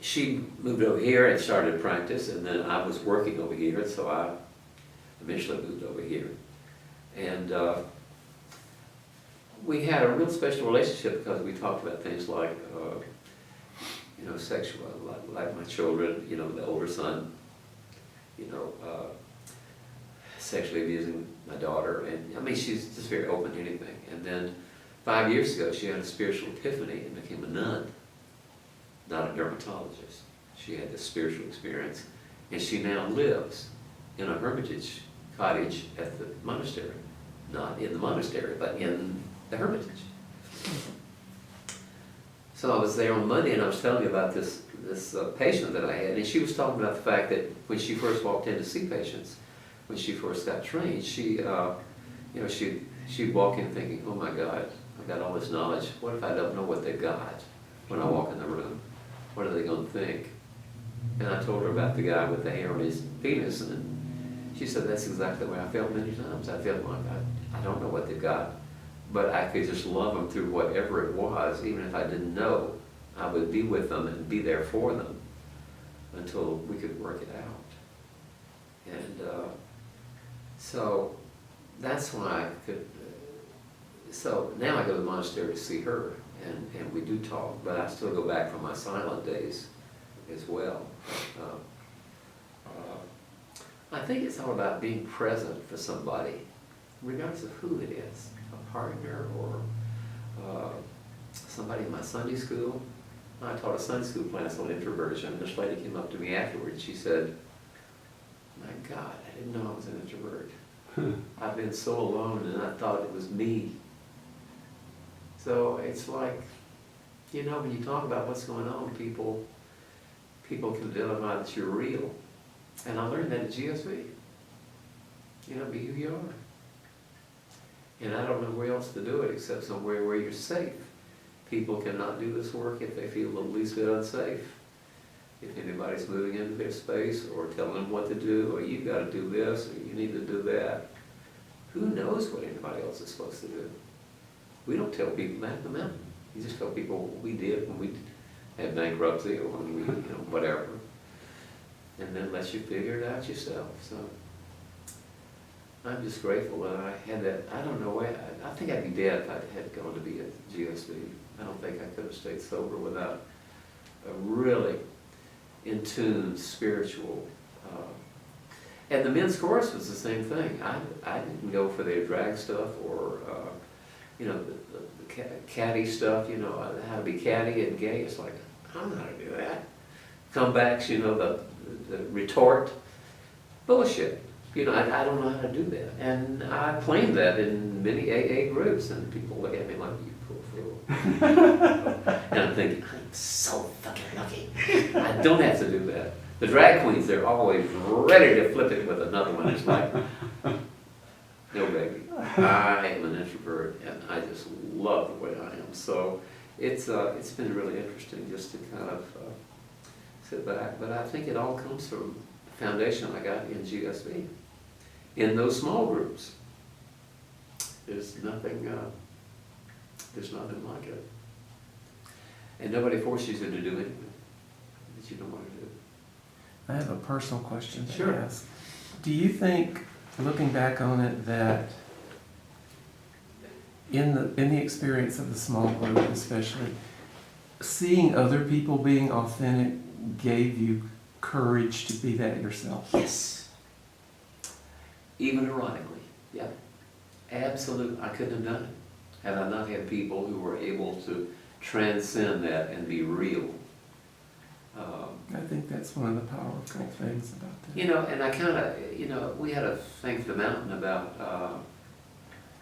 she moved over here and started practice, and then I was working over here, and so I eventually moved over here. And we had a real special relationship because we talked about things like, you know, sexual, like my children, you know, the older son, you know, sexually abusing my daughter. And I mean, she's just very open to anything. And then 5 years ago, she had a spiritual epiphany and became a nun, not a dermatologist. She had this spiritual experience, and she now lives in a hermitage cottage at the monastery. Not in the monastery, but in the hermitage. So I was there on Monday, and I was telling you about this patient that I had, and she was talking about the fact that when she first walked in to see patients, when she first got trained, she, you know, she'd walk in thinking, oh my God, I've got all this knowledge. What if I don't know what they've got when I walk in the room? What are they going to think? And I told her about the guy with the hair on his penis, and she said, that's exactly the way I felt many times. I felt like I don't know what they've got, but I could just love them through whatever it was. Even if I didn't know, I would be with them and be there for them until we could work it out. And so that's why I could, so now I go to the monastery to see her, and we do talk, but I still go back for my silent days as well. I think it's all about being present for somebody, regardless of who it is, a partner or somebody in my Sunday school. I taught a Sunday school class on introversion. This lady came up to me afterwards. She said, my God, I didn't know I was an introvert. I've been so alone, and I thought it was me. So it's like, you know, when you talk about what's going on, people can identify that you're real. And I learned that at GSV. You know, be who you are. And I don't know where else to do it except somewhere where you're safe. People cannot do this work if they feel the least bit unsafe. If anybody's moving into their space or telling them what to do, or you've got to do this, or you need to do that. Who knows what anybody else is supposed to do? We don't tell people that in the mountain. You just tell people what we did when we had bankruptcy or when we, you know, whatever. And then let you figure it out yourself. So I'm just grateful that I had that. I don't know why. I think I'd be dead if I had gone to be at GSB. I don't think I could have stayed sober without a really in tune spiritual. And the men's chorus was the same thing. I didn't go for their drag stuff or you know the catty stuff. You know how to be catty and gay. It's like I don't know how to do that. Comebacks, you know the retort, bullshit. You know, I don't know how to do that. And I claim that in many AA groups, and people look at me like, you poor fool. And I'm thinking, I'm so fucking lucky. I don't have to do that. The drag queens, they're always ready to flip it with another one. It's like, no baby. I am an introvert, and I just love the way I am. So it's been really interesting just to kind of sit back. But I think it all comes from the foundation I got in GSB. In those small groups, there's nothing like it. And nobody forces you to do anything that you don't want to do. I have a personal question to Sure. ask. Do you think, looking back on it, that in the experience of the small group especially, seeing other people being authentic gave you courage to be that yourself? Yes. Even erotically, yeah. Absolutely, I couldn't have done it had I not had people who were able to transcend that and be real. I think that's one of the powerful things about that. You know, and I kind of, you know, we had a thing for the mountain about,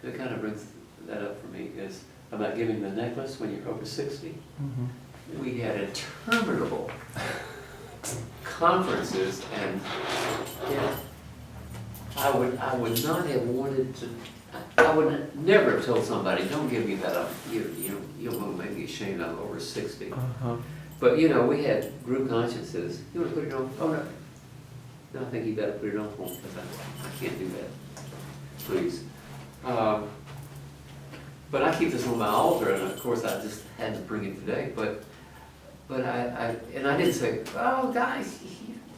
that kind of brings that up for me, is about giving the necklace when you're over 60. Mhm. We had interminable conferences, and yeah, I would not have wanted to. I would never have told somebody, "Don't give me that up. You'll make me ashamed. I'm over 60." Uh-huh. But you know, we had group consciences. You want to put it on? Oh no. No, I think you better put it on for me because I can't do that. Please. But I keep this on my altar, and of course I just had to bring it today. But I didn't say, "Oh guys,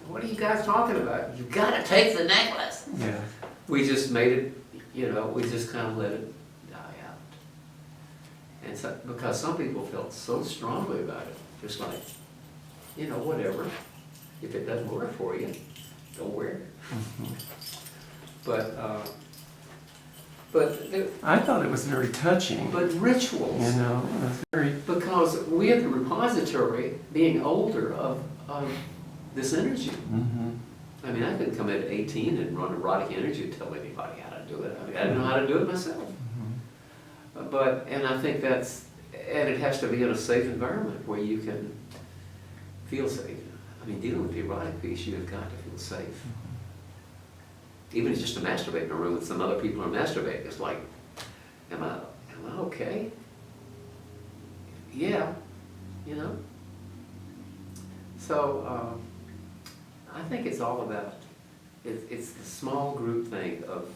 what are you guys talking about? You got to take the necklace." Yeah. We just made it. You know, we just kind of let it die out. And so, because some people felt so strongly about it. Just like, you know, whatever. If it doesn't work for you, don't wear it. Mhm. But I thought it was very touching. but rituals, You know, it was very. because we're the repository, being older, of this energy. Mhm. I mean, I couldn't come in at 18 and run erotic energy and tell anybody how to do it. I mean, I didn't know how to do it myself. Mhm. And I think and it has to be in a safe environment where you can feel safe. I mean, dealing with the erotic piece, you have got to feel safe. Even just to masturbate in a room with some other people who are masturbating, it's like, am I okay? Yeah, you know? So, I think it's all about, it's the small group thing of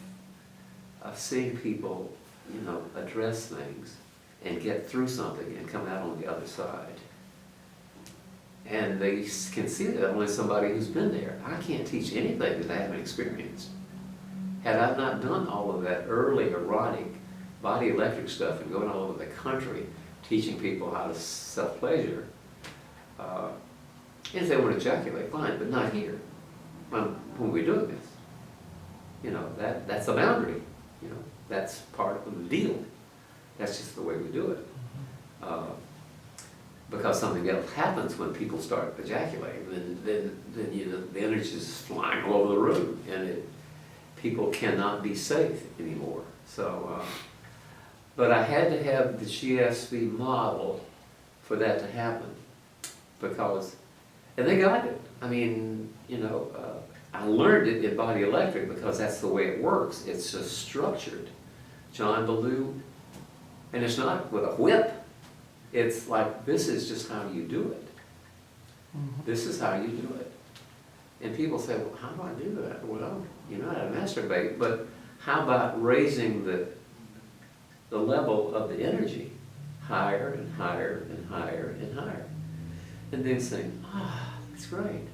seeing people, you know, address things and get through something and come out on the other side. And they can see that only somebody who's been there. I can't teach anything that I haven't experienced. Had I not done all of that early erotic body electric stuff and going all over the country teaching people how to self-pleasure, if they want to ejaculate, fine, but not here. When we're doing this. You know, that's a boundary. You know, that's part of the deal. That's just the way we do it. Because something else happens when people start ejaculating, then you know, the energy is flying all over the room, and people cannot be safe anymore. So, but I had to have the GSB model for that to happen, because, and they got it. I mean, you know, I learned it in Body Electric because that's the way it works. It's just structured. John Ballou, and it's not with a whip. It's like, this is just how you do it. Mhm. This is how you do it. And people say, well, how do I do that? Well, you know how to masturbate, but how about raising the level of the energy higher and higher and higher and higher? And then saying, that's great.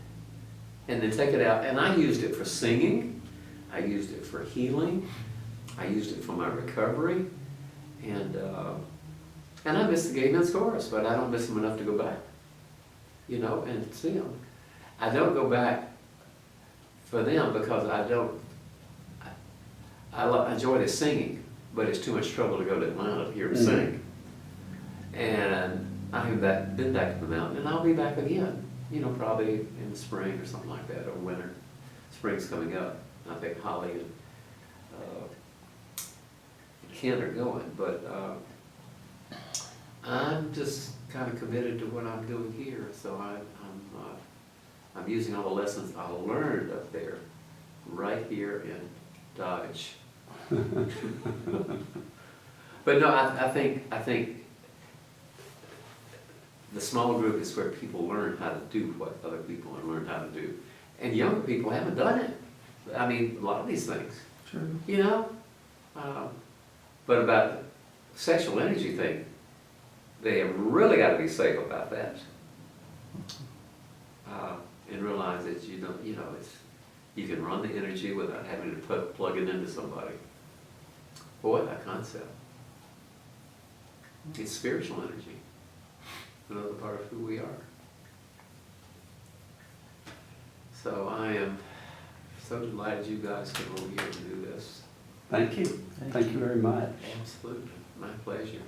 And then take it out. And I used it for singing. I used it for healing. I used it for my recovery. And I miss the gay men's chorus, but I don't miss them enough to go back, you know, and see them. I don't go back for them because I enjoy the singing, but it's too much trouble to go to Atlanta to hear them sing. And I have been back to the mountain, and I'll be back again, you know, probably in the spring or something like that, or winter. Spring's coming up. I think Holly and Ken are going, but I'm just kind of committed to what I'm doing here, so I'm using all the lessons I learned up there, right here in Dodge. But no, I think the small group is where people learn how to do what other people have learned how to do, and younger people haven't done it. I mean, a lot of these things, True. you know. But about the sexual energy thing, they have really got to be safe about that, and realize that you can run the energy without having to plug it into somebody. Boy, that concept. It's spiritual energy, another part of who we are. So I am so delighted you guys came over here to do this. Thank you. Thank you very much. Absolutely, my pleasure.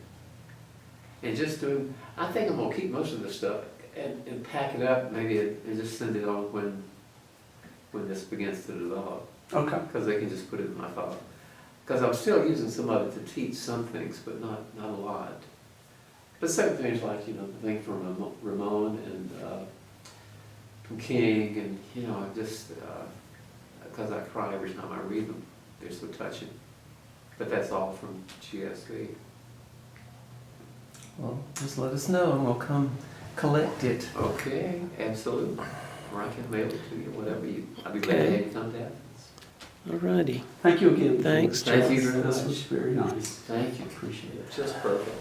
And just doing, I think I'm gonna keep most of this stuff and pack it up maybe and just send it on when this begins to develop. Okay. Because they can just put it in my file. Because I'm still using some of it to teach some things, but not a lot. But certain things like, you know, the thing from Ramon and from King, and, you know, just, because I cry every time I read them. They're so touching. But that's all from GSV. Well, just let us know and we'll come collect it. Okay, absolutely. Or I can mail it to you, whatever you, I'll be glad to have you come down. Alrighty. Thank you again. Thanks, Thank you very This much. was very nice. Thank you. Appreciate it. Just perfect.